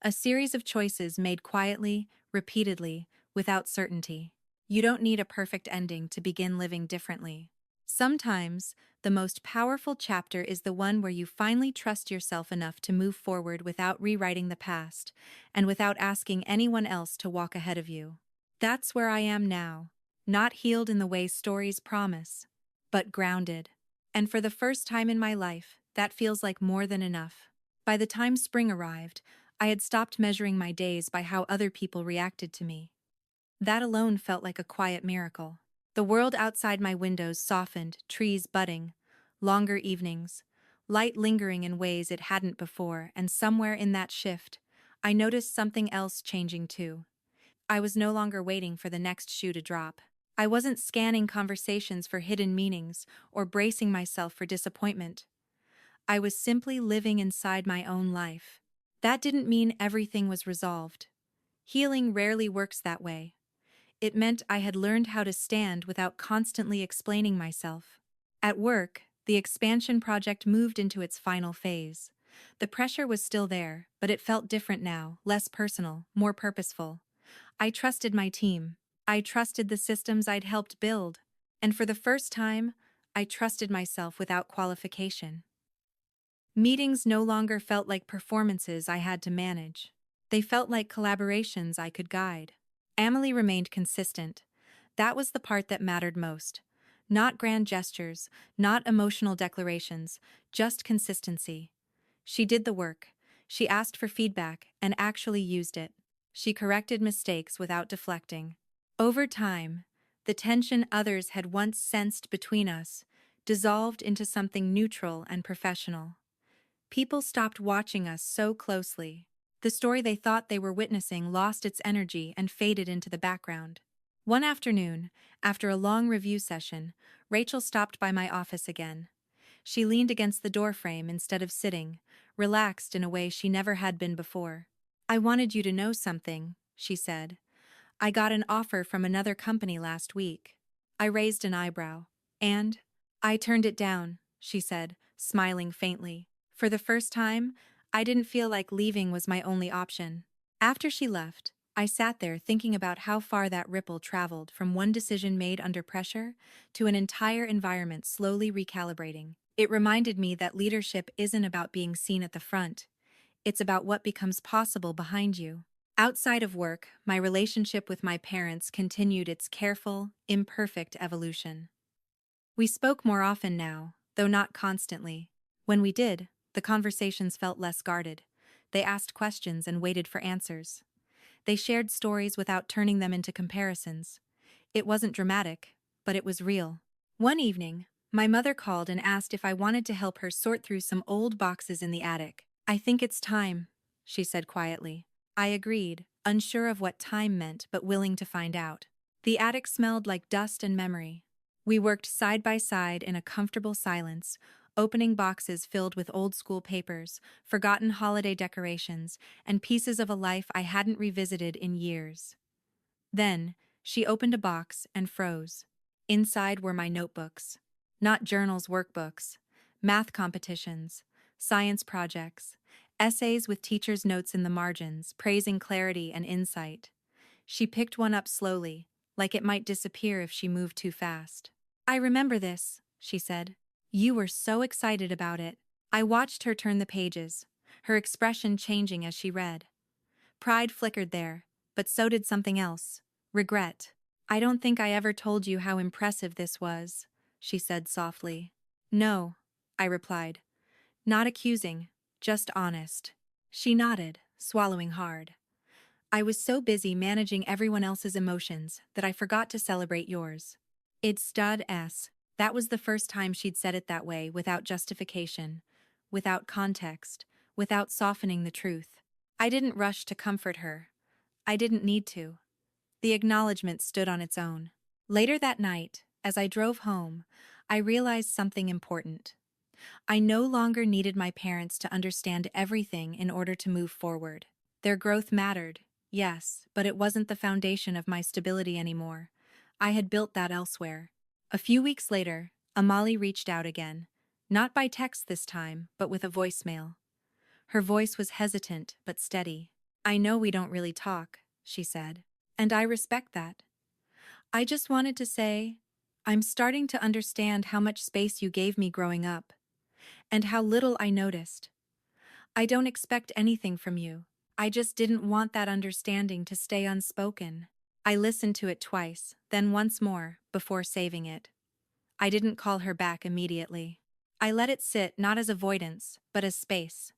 A series of choices made quietly, repeatedly, without certainty. You don't need a perfect ending to begin living differently. Sometimes, the most powerful chapter is the one where you finally trust yourself enough to move forward without rewriting the past, and without asking anyone else to walk ahead of you. That's where I am now, not healed in the way stories promise, but grounded. And for the first time in my life, that feels like more than enough. By the time spring arrived, I had stopped measuring my days by how other people reacted to me. That alone felt like a quiet miracle. The world outside my windows softened, trees budding, longer evenings, light lingering in ways it hadn't before, and somewhere in that shift, I noticed something else changing too. I was no longer waiting for the next shoe to drop. I wasn't scanning conversations for hidden meanings or bracing myself for disappointment. I was simply living inside my own life. That didn't mean everything was resolved. Healing rarely works that way. It meant I had learned how to stand without constantly explaining myself. At work, the expansion project moved into its final phase. The pressure was still there, but it felt different now, less personal, more purposeful. I trusted my team. I trusted the systems I'd helped build. And for the first time, I trusted myself without qualification. Meetings no longer felt like performances I had to manage. They felt like collaborations I could guide. Emily remained consistent. That was the part that mattered most. Not grand gestures, not emotional declarations, just consistency. She did the work. She asked for feedback and actually used it. She corrected mistakes without deflecting. Over time, the tension others had once sensed between us dissolved into something neutral and professional. People stopped watching us so closely. The story they thought they were witnessing lost its energy and faded into the background. One afternoon, after a long review session, Rachel stopped by my office again. She leaned against the doorframe instead of sitting, relaxed in a way she never had been before. "I wanted you to know something," she said. "I got an offer from another company last week." I raised an eyebrow. "And?" "I turned it down," she said, smiling faintly. For the first time, I didn't feel like leaving was my only option. After she left, I sat there thinking about how far that ripple traveled from one decision made under pressure to an entire environment slowly recalibrating. It reminded me that leadership isn't about being seen at the front. It's about what becomes possible behind you. Outside of work, my relationship with my parents continued its careful, imperfect evolution. We spoke more often now, though not constantly. When we did, the conversations felt less guarded. They asked questions and waited for answers. They shared stories without turning them into comparisons. It wasn't dramatic, but it was real. One evening, my mother called and asked if I wanted to help her sort through some old boxes in the attic. "I think it's time," she said quietly. I agreed, unsure of what time meant but willing to find out. The attic smelled like dust and memory. We worked side by side in a comfortable silence, opening boxes filled with old-school papers, forgotten holiday decorations, and pieces of a life I hadn't revisited in years. Then, she opened a box and froze. Inside were my notebooks. Not journals, workbooks. Math competitions. Science projects. Essays with teachers' notes in the margins, praising clarity and insight. She picked one up slowly, like it might disappear if she moved too fast. "I remember this," she said. "You were so excited about it." I watched her turn the pages, her expression changing as she read. Pride flickered there, but so did something else. Regret. "I don't think I ever told you how impressive this was," she said softly. "No," I replied. Not accusing, just honest. She nodded, swallowing hard. "I was so busy managing everyone else's emotions that I forgot to celebrate yours." It stud s. That was the first time she'd said it that way, without justification, without context, without softening the truth. I didn't rush to comfort her. I didn't need to. The acknowledgement stood on its own. Later that night, as I drove home, I realized something important. I no longer needed my parents to understand everything in order to move forward. Their growth mattered, yes, but it wasn't the foundation of my stability anymore. I had built that elsewhere. A few weeks later, Amali reached out again, not by text this time, but with a voicemail. Her voice was hesitant but steady. "I know we don't really talk," she said, "and I respect that. I just wanted to say, I'm starting to understand how much space you gave me growing up, and how little I noticed. I don't expect anything from you. I just didn't want that understanding to stay unspoken." I listened to it twice, then once more, before saving it. I didn't call her back immediately. I let it sit not as avoidance, but as space.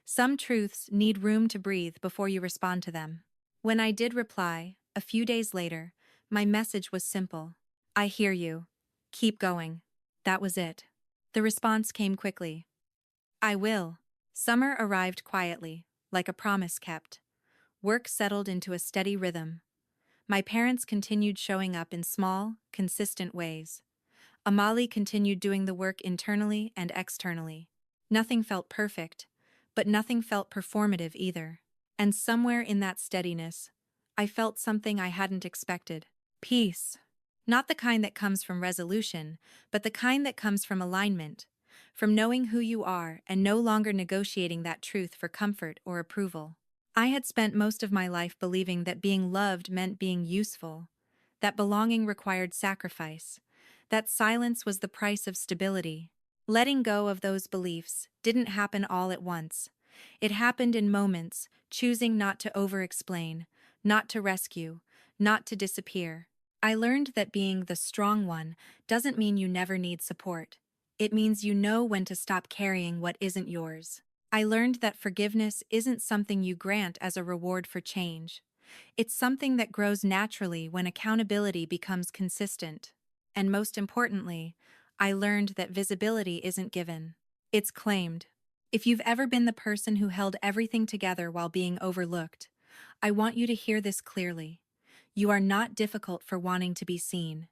Some truths need room to breathe before you respond to them. When I did reply, a few days later, my message was simple. "I hear you. Keep going." That was it. The response came quickly. "I will." Summer arrived quietly, like a promise kept. Work settled into a steady rhythm. My parents continued showing up in small, consistent ways. Amali continued doing the work internally and externally. Nothing felt perfect, but nothing felt performative either. And somewhere in that steadiness, I felt something I hadn't expected. Peace. Not the kind that comes from resolution, but the kind that comes from alignment, from knowing who you are and no longer negotiating that truth for comfort or approval. I had spent most of my life believing that being loved meant being useful, that belonging required sacrifice, that silence was the price of stability. Letting go of those beliefs didn't happen all at once. It happened in moments, choosing not to over-explain, not to rescue, not to disappear. I learned that being the strong one doesn't mean you never need support. It means you know when to stop carrying what isn't yours. I learned that forgiveness isn't something you grant as a reward for change. It's something that grows naturally when accountability becomes consistent. And most importantly, I learned that visibility isn't given. It's claimed. If you've ever been the person who held everything together while being overlooked, I want you to hear this clearly. You are not difficult for wanting to be seen.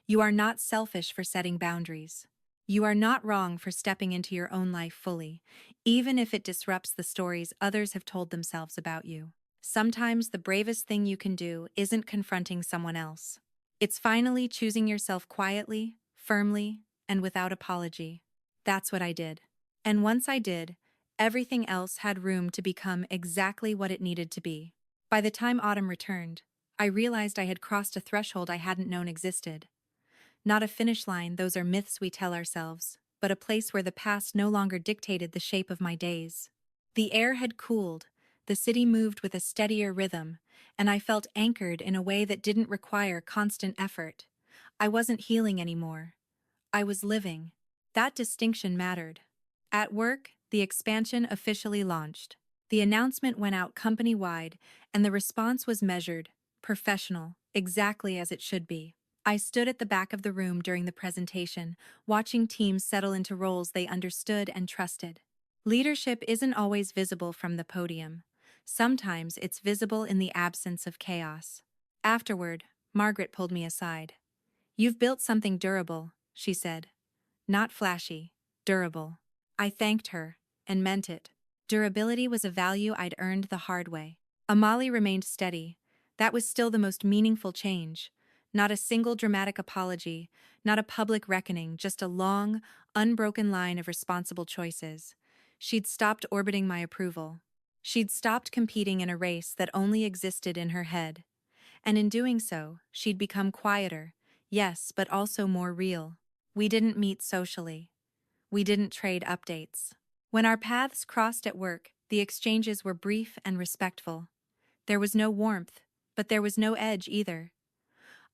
You are not selfish for setting boundaries. You are not wrong for stepping into your own life fully, even if it disrupts the stories others have told themselves about you. Sometimes the bravest thing you can do isn't confronting someone else. It's finally choosing yourself quietly, firmly, and without apology. That's what I did. And once I did, everything else had room to become exactly what it needed to be. By the time autumn returned, I realized I had crossed a threshold I hadn't known existed. Not a finish line, those are myths we tell ourselves, but a place where the past no longer dictated the shape of my days. The air had cooled, the city moved with a steadier rhythm, and I felt anchored in a way that didn't require constant effort. I wasn't healing anymore. I was living. That distinction mattered. At work, the expansion officially launched. The announcement went out company-wide, and the response was measured, professional, exactly as it should be. I stood at the back of the room during the presentation, watching teams settle into roles they understood and trusted. Leadership isn't always visible from the podium. Sometimes it's visible in the absence of chaos. Afterward, Margaret pulled me aside. "You've built something durable," she said. "Not flashy, durable." I thanked her, and meant it. Durability was a value I'd earned the hard way. Amali remained steady. That was still the most meaningful change. Not a single dramatic apology, not a public reckoning, just a long, unbroken line of responsible choices. She'd stopped orbiting my approval. She'd stopped competing in a race that only existed in her head. And in doing so, she'd become quieter, yes, but also more real. We didn't meet socially. We didn't trade updates. When our paths crossed at work, the exchanges were brief and respectful. There was no warmth, but there was no edge either.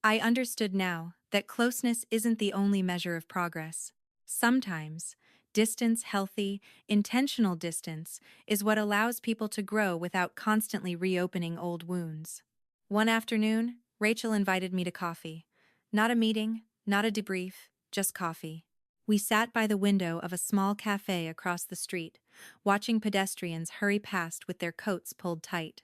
I understood now that closeness isn't the only measure of progress. Sometimes, distance, healthy, intentional distance, is what allows people to grow without constantly reopening old wounds. One afternoon, Rachel invited me to coffee. Not a meeting, not a debrief, just coffee. We sat by the window of a small cafe across the street, watching pedestrians hurry past with their coats pulled tight.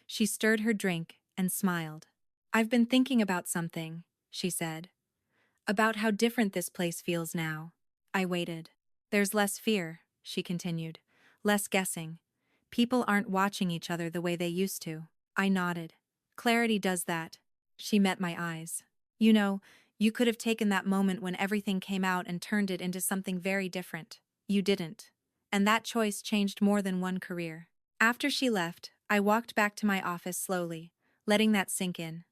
She stirred her drink and smiled. "I've been thinking about something," she said. "About how different this place feels now." I waited. "There's less fear," she continued. "Less guessing. People aren't watching each other the way they used to." I nodded. "Clarity does that." She met my eyes. "You know, you could have taken that moment when everything came out and turned it into something very different. You didn't. And that choice changed more than one career." After she left, I walked back to my office slowly, letting that sink in.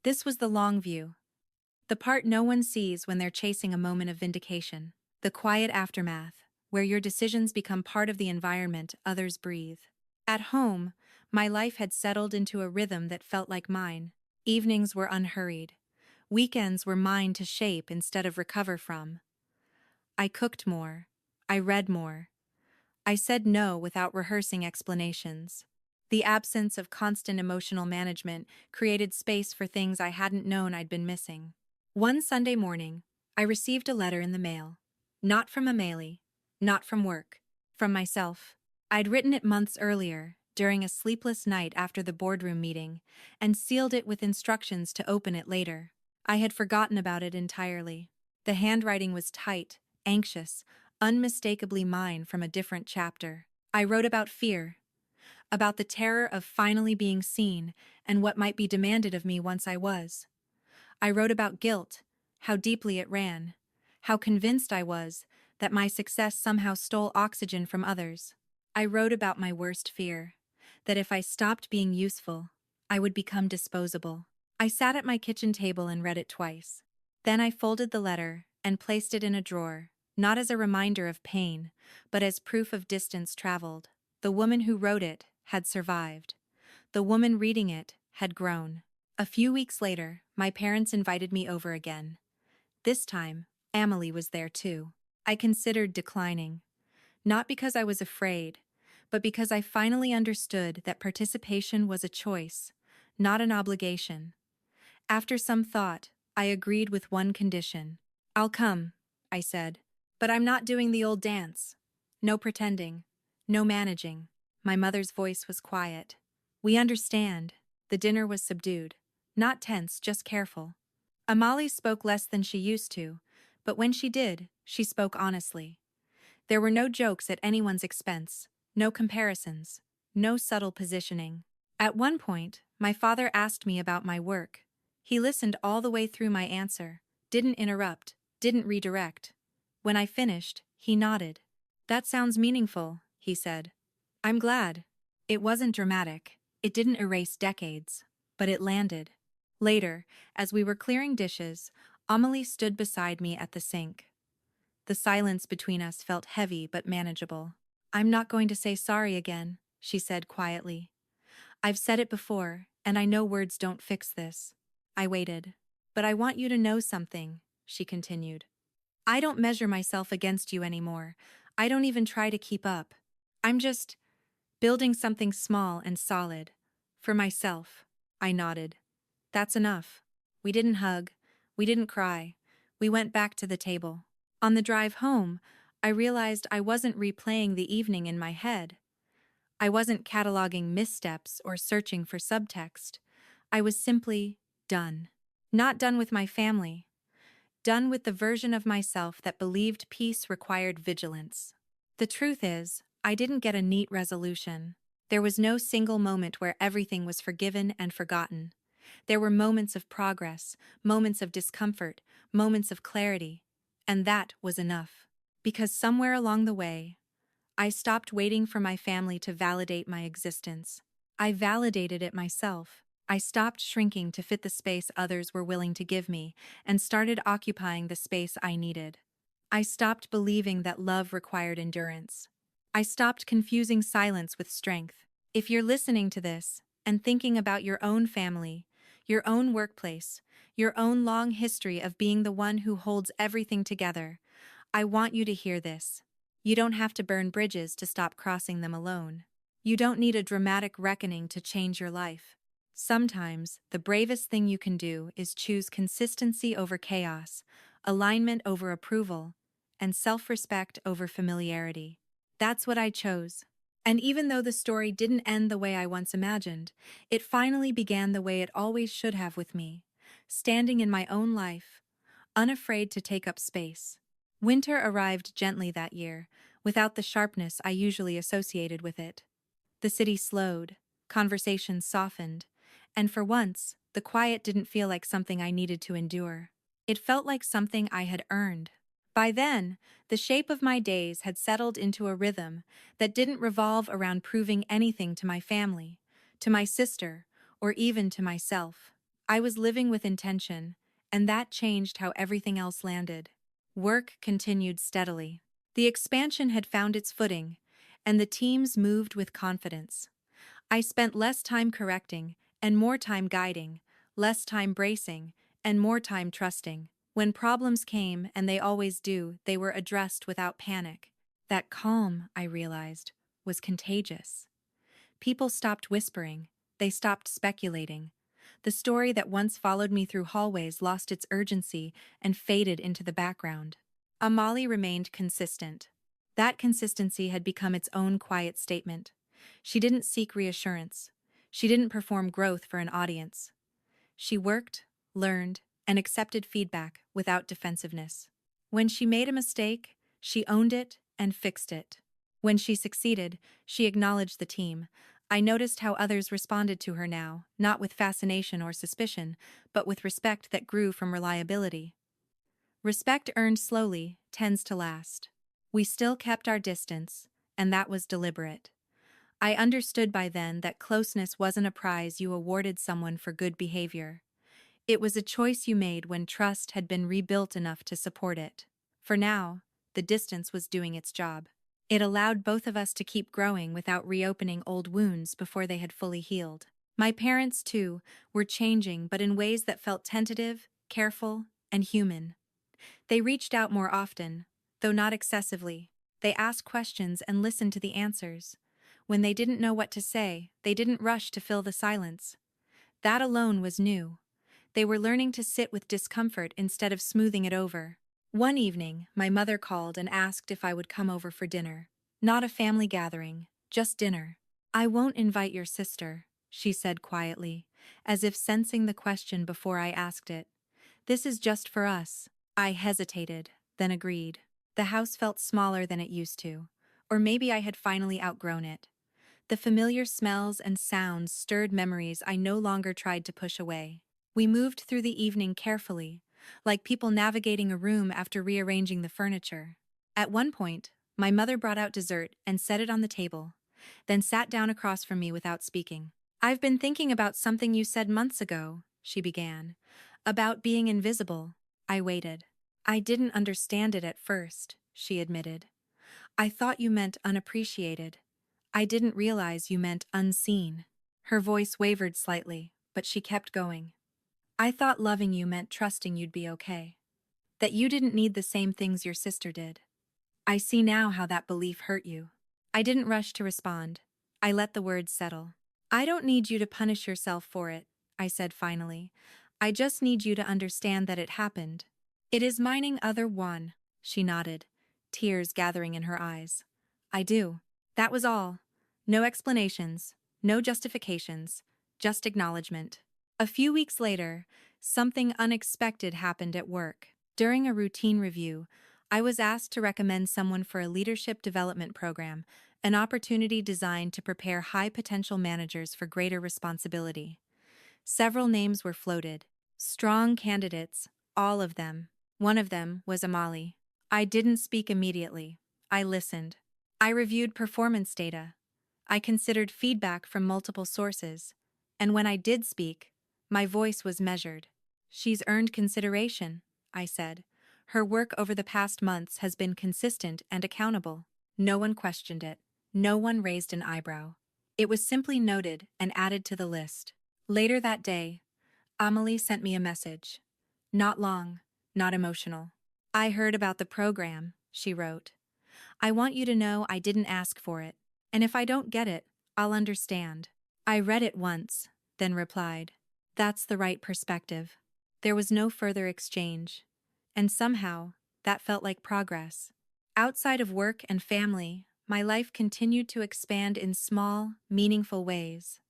This was the long view. The part no one sees when they're chasing a moment of vindication. The quiet aftermath, where your decisions become part of the environment others breathe. At home, my life had settled into a rhythm that felt like mine. Evenings were unhurried. Weekends were mine to shape instead of recover from. I cooked more. I read more. I said no without rehearsing explanations. The absence of constant emotional management created space for things I hadn't known I'd been missing. One Sunday morning, I received a letter in the mail. Not from a mailie, not from work, from myself. I'd written it months earlier, during a sleepless night after the boardroom meeting, and sealed it with instructions to open it later. I had forgotten about it entirely. The handwriting was tight, anxious, unmistakably mine from a different chapter. I wrote about fear, about the terror of finally being seen and what might be demanded of me once I was. I wrote about guilt, how deeply it ran, how convinced I was that my success somehow stole oxygen from others. I wrote about my worst fear, that if I stopped being useful, I would become disposable. I sat at my kitchen table and read it twice. Then I folded the letter and placed it in a drawer, not as a reminder of pain, but as proof of distance traveled. The woman who wrote it had survived. The woman reading it had grown. A few weeks later, my parents invited me over again. This time, Amelie was there too. I considered declining. Not because I was afraid, but because I finally understood that participation was a choice, not an obligation. After some thought, I agreed with one condition. "I'll come," I said, "but I'm not doing the old dance. No pretending. No managing. My mother's voice was quiet. We understand. The dinner was subdued. Not tense, just careful. Amali spoke less than she used to, but when she did, she spoke honestly. There were no jokes at anyone's expense, no comparisons, no subtle positioning. At one point, my father asked me about my work. He listened all the way through my answer, didn't interrupt, didn't redirect. When I finished, he nodded. "That sounds meaningful," he said. "I'm glad." It wasn't dramatic. It didn't erase decades. But it landed. Later, as we were clearing dishes, Amelie stood beside me at the sink. The silence between us felt heavy but manageable. "I'm not going to say sorry again," she said quietly. "I've said it before, and I know words don't fix this." I waited. "But I want you to know something," she continued. "I don't measure myself against you anymore. I don't even try to keep up. I'm just building something small and solid. For myself." I nodded. "That's enough." We didn't hug. We didn't cry. We went back to the table. On the drive home, I realized I wasn't replaying the evening in my head. I wasn't cataloging missteps or searching for subtext. I was simply done. Not done with my family. Done with the version of myself that believed peace required vigilance. The truth is, I didn't get a neat resolution. There was no single moment where everything was forgiven and forgotten. There were moments of progress, moments of discomfort, moments of clarity. And that was enough. Because somewhere along the way, I stopped waiting for my family to validate my existence. I validated it myself. I stopped shrinking to fit the space others were willing to give me, and started occupying the space I needed. I stopped believing that love required endurance. I stopped confusing silence with strength. If you're listening to this, and thinking about your own family, your own workplace, your own long history of being the one who holds everything together, I want you to hear this. You don't have to burn bridges to stop crossing them alone. You don't need a dramatic reckoning to change your life. Sometimes, the bravest thing you can do is choose consistency over chaos, alignment over approval, and self-respect over familiarity. That's what I chose. And even though the story didn't end the way I once imagined, it finally began the way it always should have with me, standing in my own life, unafraid to take up space. Winter arrived gently that year, without the sharpness I usually associated with it. The city slowed, conversations softened, and for once, the quiet didn't feel like something I needed to endure. It felt like something I had earned. By then, the shape of my days had settled into a rhythm that didn't revolve around proving anything to my family, to my sister, or even to myself. I was living with intention, and that changed how everything else landed. Work continued steadily. The expansion had found its footing, and the teams moved with confidence. I spent less time correcting and more time guiding, less time bracing and more time trusting. When problems came, and they always do, they were addressed without panic. That calm, I realized, was contagious. People stopped whispering. They stopped speculating. The story that once followed me through hallways lost its urgency and faded into the background. Amali remained consistent. That consistency had become its own quiet statement. She didn't seek reassurance. She didn't perform growth for an audience. She worked, learned, and accepted feedback without defensiveness. When she made a mistake, she owned it and fixed it. When she succeeded, she acknowledged the team. I noticed how others responded to her now, not with fascination or suspicion, but with respect that grew from reliability. Respect earned slowly tends to last. We still kept our distance, and that was deliberate. I understood by then that closeness wasn't a prize you awarded someone for good behavior. It was a choice you made when trust had been rebuilt enough to support it. For now, the distance was doing its job. It allowed both of us to keep growing without reopening old wounds before they had fully healed. My parents, too, were changing, but in ways that felt tentative, careful, and human. They reached out more often, though not excessively. They asked questions and listened to the answers. When they didn't know what to say, they didn't rush to fill the silence. That alone was new. They were learning to sit with discomfort instead of smoothing it over. One evening, my mother called and asked if I would come over for dinner. Not a family gathering, just dinner. I won't invite your sister, she said quietly, as if sensing the question before I asked it. This is just for us. I hesitated, then agreed. The house felt smaller than it used to. Or maybe I had finally outgrown it. The familiar smells and sounds stirred memories I no longer tried to push away. We moved through the evening carefully, like people navigating a room after rearranging the furniture. At one point, my mother brought out dessert and set it on the table, then sat down across from me without speaking. I've been thinking about something you said months ago, she began. About being invisible. I waited. I didn't understand it at first, she admitted. I thought you meant unappreciated. I didn't realize you meant unseen. Her voice wavered slightly, but she kept going. I thought loving you meant trusting you'd be okay. That you didn't need the same things your sister did. I see now how that belief hurt you. I didn't rush to respond. I let the words settle. I don't need you to punish yourself for it, I said finally. I just need you to understand that it happened. It is mining other one, she nodded, tears gathering in her eyes. I do. That was all. No explanations, no justifications, just acknowledgement. A few weeks later, something unexpected happened at work. During a routine review, I was asked to recommend someone for a leadership development program, an opportunity designed to prepare high-potential managers for greater responsibility. Several names were floated. Strong candidates, all of them. One of them was Amali. I didn't speak immediately. I listened. I reviewed performance data. I considered feedback from multiple sources. And when I did speak, my voice was measured. She's earned consideration, I said. Her work over the past months has been consistent and accountable. No one questioned it. No one raised an eyebrow. It was simply noted and added to the list. Later that day, Amelie sent me a message. Not long, not emotional. I heard about the program, she wrote. I want you to know I didn't ask for it, and if I don't get it, I'll understand. I read it once, then replied. That's the right perspective. There was no further exchange. And somehow, that felt like progress. Outside of work and family, my life continued to expand in small, meaningful ways.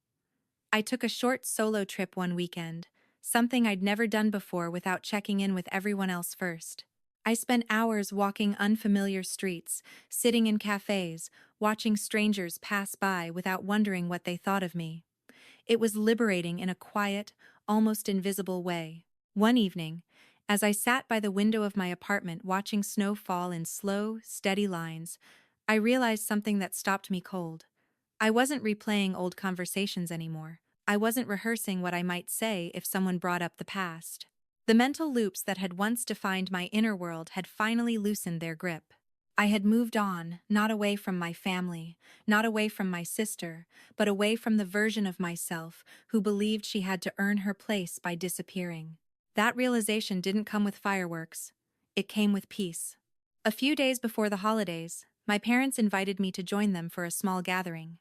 I took a short solo trip one weekend, something I'd never done before without checking in with everyone else first. I spent hours walking unfamiliar streets, sitting in cafes, watching strangers pass by without wondering what they thought of me. It was liberating in a quiet, almost invisible way. One evening, as I sat by the window of my apartment watching snow fall in slow, steady lines, I realized something that stopped me cold. I wasn't replaying old conversations anymore. I wasn't rehearsing what I might say if someone brought up the past. The mental loops that had once defined my inner world had finally loosened their grip. I had moved on, not away from my family, not away from my sister, but away from the version of myself who believed she had to earn her place by disappearing. That realization didn't come with fireworks. It came with peace. A few days before the holidays, my parents invited me to join them for a small gathering.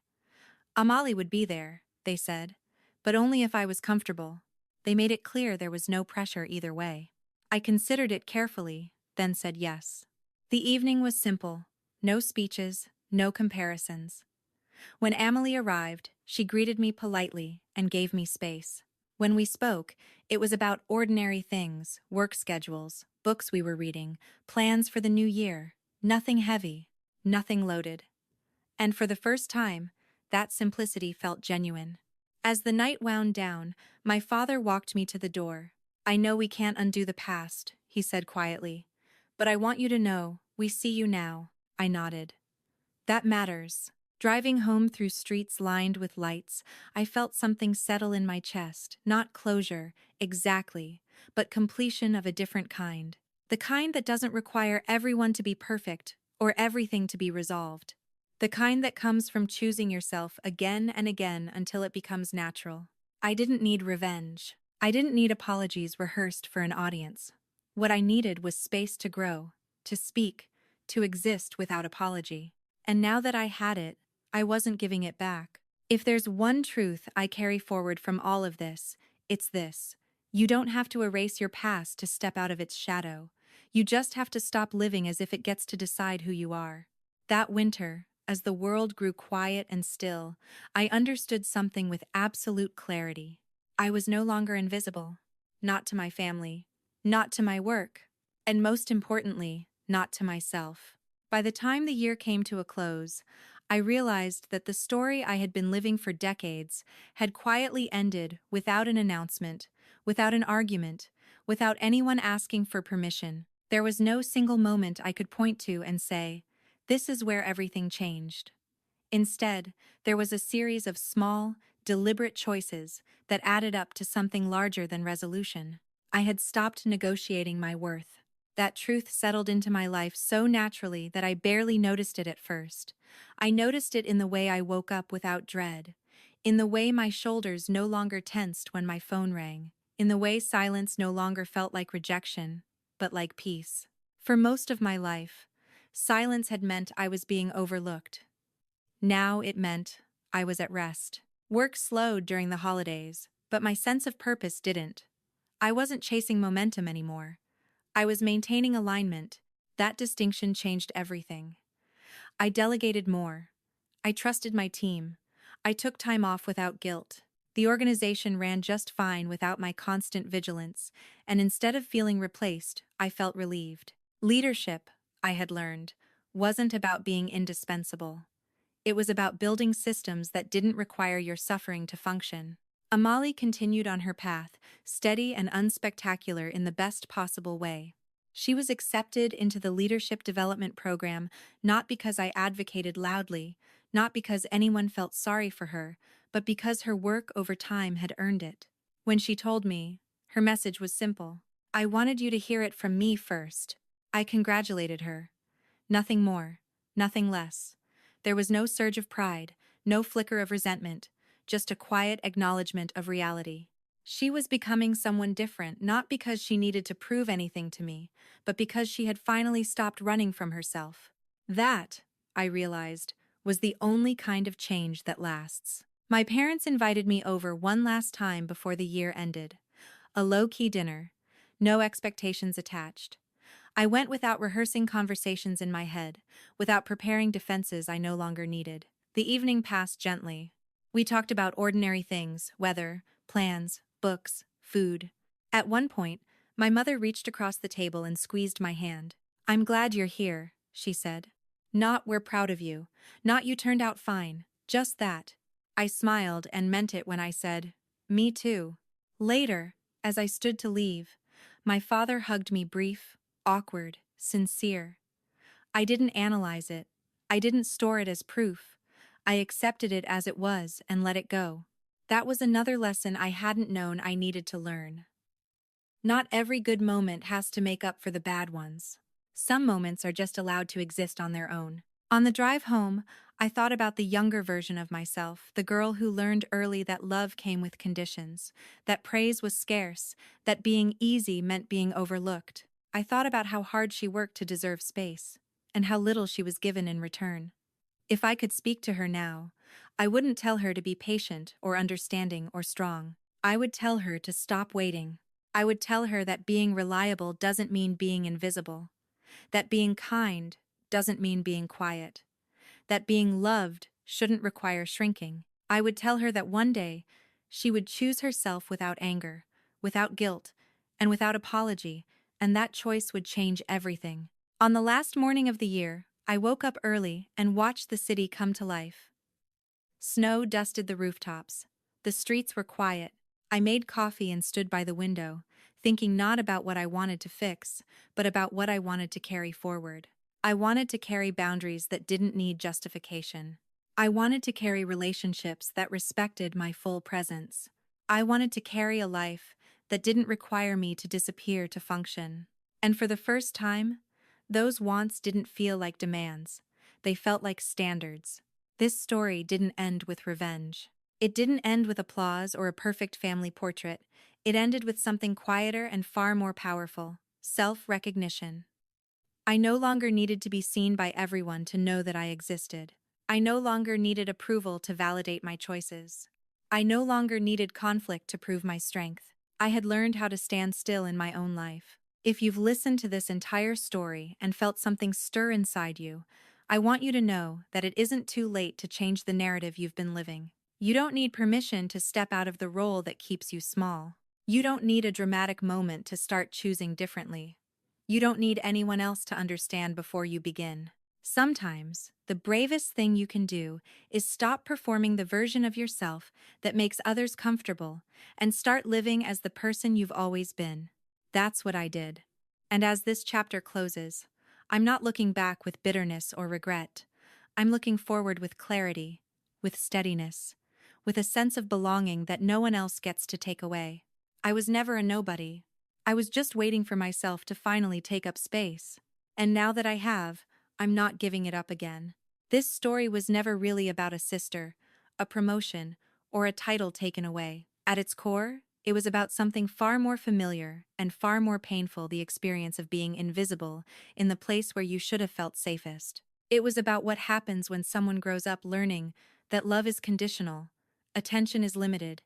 Amali would be there, they said, but only if I was comfortable. They made it clear there was no pressure either way. I considered it carefully, then said yes. The evening was simple. No speeches, no comparisons. When Amelie arrived, she greeted me politely and gave me space. When we spoke, it was about ordinary things, work schedules, books we were reading, plans for the new year. Nothing heavy, nothing loaded. And for the first time, that simplicity felt genuine. As the night wound down, my father walked me to the door. I know we can't undo the past, he said quietly. But I want you to know, we see you now. I nodded. That matters. Driving home through streets lined with lights, I felt something settle in my chest, not closure, exactly, but completion of a different kind. The kind that doesn't require everyone to be perfect or everything to be resolved. The kind that comes from choosing yourself again and again until it becomes natural. I didn't need revenge. I didn't need apologies rehearsed for an audience. What I needed was space to grow, to speak, to exist without apology. And now that I had it, I wasn't giving it back. If there's one truth I carry forward from all of this, it's this. You don't have to erase your past to step out of its shadow. You just have to stop living as if it gets to decide who you are. That winter, as the world grew quiet and still, I understood something with absolute clarity. I was no longer invisible. Not to my family, not to my work, and most importantly, not to myself. By the time the year came to a close, I realized that the story I had been living for decades had quietly ended without an announcement, without an argument, without anyone asking for permission. There was no single moment I could point to and say, "This is where everything changed." Instead, there was a series of small, deliberate choices that added up to something larger than resolution. I had stopped negotiating my worth. That truth settled into my life so naturally that I barely noticed it at first. I noticed it in the way I woke up without dread, in the way my shoulders no longer tensed when my phone rang, in the way silence no longer felt like rejection, but like peace. For most of my life, silence had meant I was being overlooked. Now it meant I was at rest. Work slowed during the holidays, but my sense of purpose didn't. I wasn't chasing momentum anymore. I was maintaining alignment. That distinction changed everything. I delegated more. I trusted my team. I took time off without guilt. The organization ran just fine without my constant vigilance, and instead of feeling replaced, I felt relieved. Leadership, I had learned, wasn't about being indispensable. It was about building systems that didn't require your suffering to function. Amali continued on her path, steady and unspectacular in the best possible way. She was accepted into the leadership development program not because I advocated loudly, not because anyone felt sorry for her, but because her work over time had earned it. When she told me, her message was simple. "I wanted you to hear it from me first." I congratulated her. Nothing more, nothing less. There was no surge of pride, no flicker of resentment, just a quiet acknowledgement of reality. She was becoming someone different, not because she needed to prove anything to me, but because she had finally stopped running from herself. That, I realized, was the only kind of change that lasts. My parents invited me over one last time before the year ended. A low-key dinner, no expectations attached. I went without rehearsing conversations in my head, without preparing defenses I no longer needed. The evening passed gently. We talked about ordinary things, weather, plans, books, food. At one point, my mother reached across the table and squeezed my hand. "I'm glad you're here," she said. "Not 'we're proud of you,' not 'you turned out fine,' just that." I smiled and meant it when I said, "Me too." Later, as I stood to leave, my father hugged me brief, awkward, sincere. I didn't analyze it. I didn't store it as proof. I accepted it as it was and let it go. That was another lesson I hadn't known I needed to learn. Not every good moment has to make up for the bad ones. Some moments are just allowed to exist on their own. On the drive home, I thought about the younger version of myself, the girl who learned early that love came with conditions, that praise was scarce, that being easy meant being overlooked. I thought about how hard she worked to deserve space, and how little she was given in return. If I could speak to her now, I wouldn't tell her to be patient or understanding or strong. I would tell her to stop waiting. I would tell her that being reliable doesn't mean being invisible, that being kind doesn't mean being quiet, that being loved shouldn't require shrinking. I would tell her that one day she would choose herself without anger, without guilt, and without apology, and that choice would change everything. On the last morning of the year, I woke up early and watched the city come to life. Snow dusted the rooftops. The streets were quiet. I made coffee and stood by the window, thinking not about what I wanted to fix, but about what I wanted to carry forward. I wanted to carry boundaries that didn't need justification. I wanted to carry relationships that respected my full presence. I wanted to carry a life that didn't require me to disappear to function. And for the first time, those wants didn't feel like demands. They felt like standards. This story didn't end with revenge. It didn't end with applause or a perfect family portrait. It ended with something quieter and far more powerful: self-recognition. I no longer needed to be seen by everyone to know that I existed. I no longer needed approval to validate my choices. I no longer needed conflict to prove my strength. I had learned how to stand still in my own life. If you've listened to this entire story and felt something stir inside you, I want you to know that it isn't too late to change the narrative you've been living. You don't need permission to step out of the role that keeps you small. You don't need a dramatic moment to start choosing differently. You don't need anyone else to understand before you begin. Sometimes, the bravest thing you can do is stop performing the version of yourself that makes others comfortable and start living as the person you've always been. That's what I did. And as this chapter closes, I'm not looking back with bitterness or regret. I'm looking forward with clarity, with steadiness, with a sense of belonging that no one else gets to take away. I was never a nobody. I was just waiting for myself to finally take up space. And now that I have, I'm not giving it up again. This story was never really about a sister, a promotion, or a title taken away. At its core, it was about something far more familiar and far more painful, the experience of being invisible in the place where you should have felt safest. It was about what happens when someone grows up learning that love is conditional, attention is limited,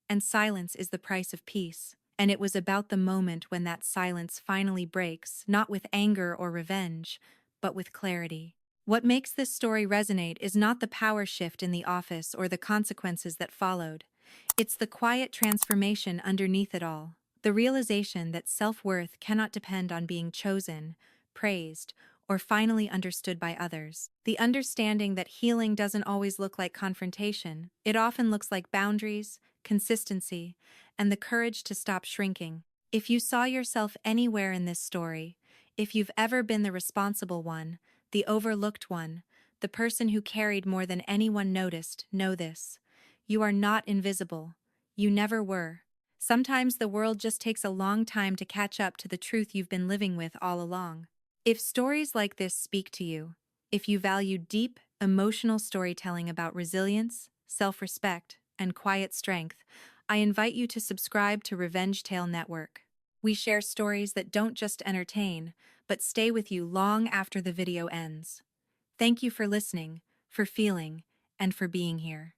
and silence is the price of peace. And it was about the moment when that silence finally breaks, not with anger or revenge, but with clarity. What makes this story resonate is not the power shift in the office or the consequences that followed. It's the quiet transformation underneath it all. The realization that self-worth cannot depend on being chosen, praised, or finally understood by others. The understanding that healing doesn't always look like confrontation. It often looks like boundaries, consistency, and the courage to stop shrinking. If you saw yourself anywhere in this story, if you've ever been the responsible one, the overlooked one, the person who carried more than anyone noticed, know this. You are not invisible. You never were. Sometimes the world just takes a long time to catch up to the truth you've been living with all along. If stories like this speak to you, if you value deep, emotional storytelling about resilience, self-respect, and quiet strength, I invite you to subscribe to Revenge Tale Network. We share stories that don't just entertain, but stay with you long after the video ends. Thank you for listening, for feeling, and for being here.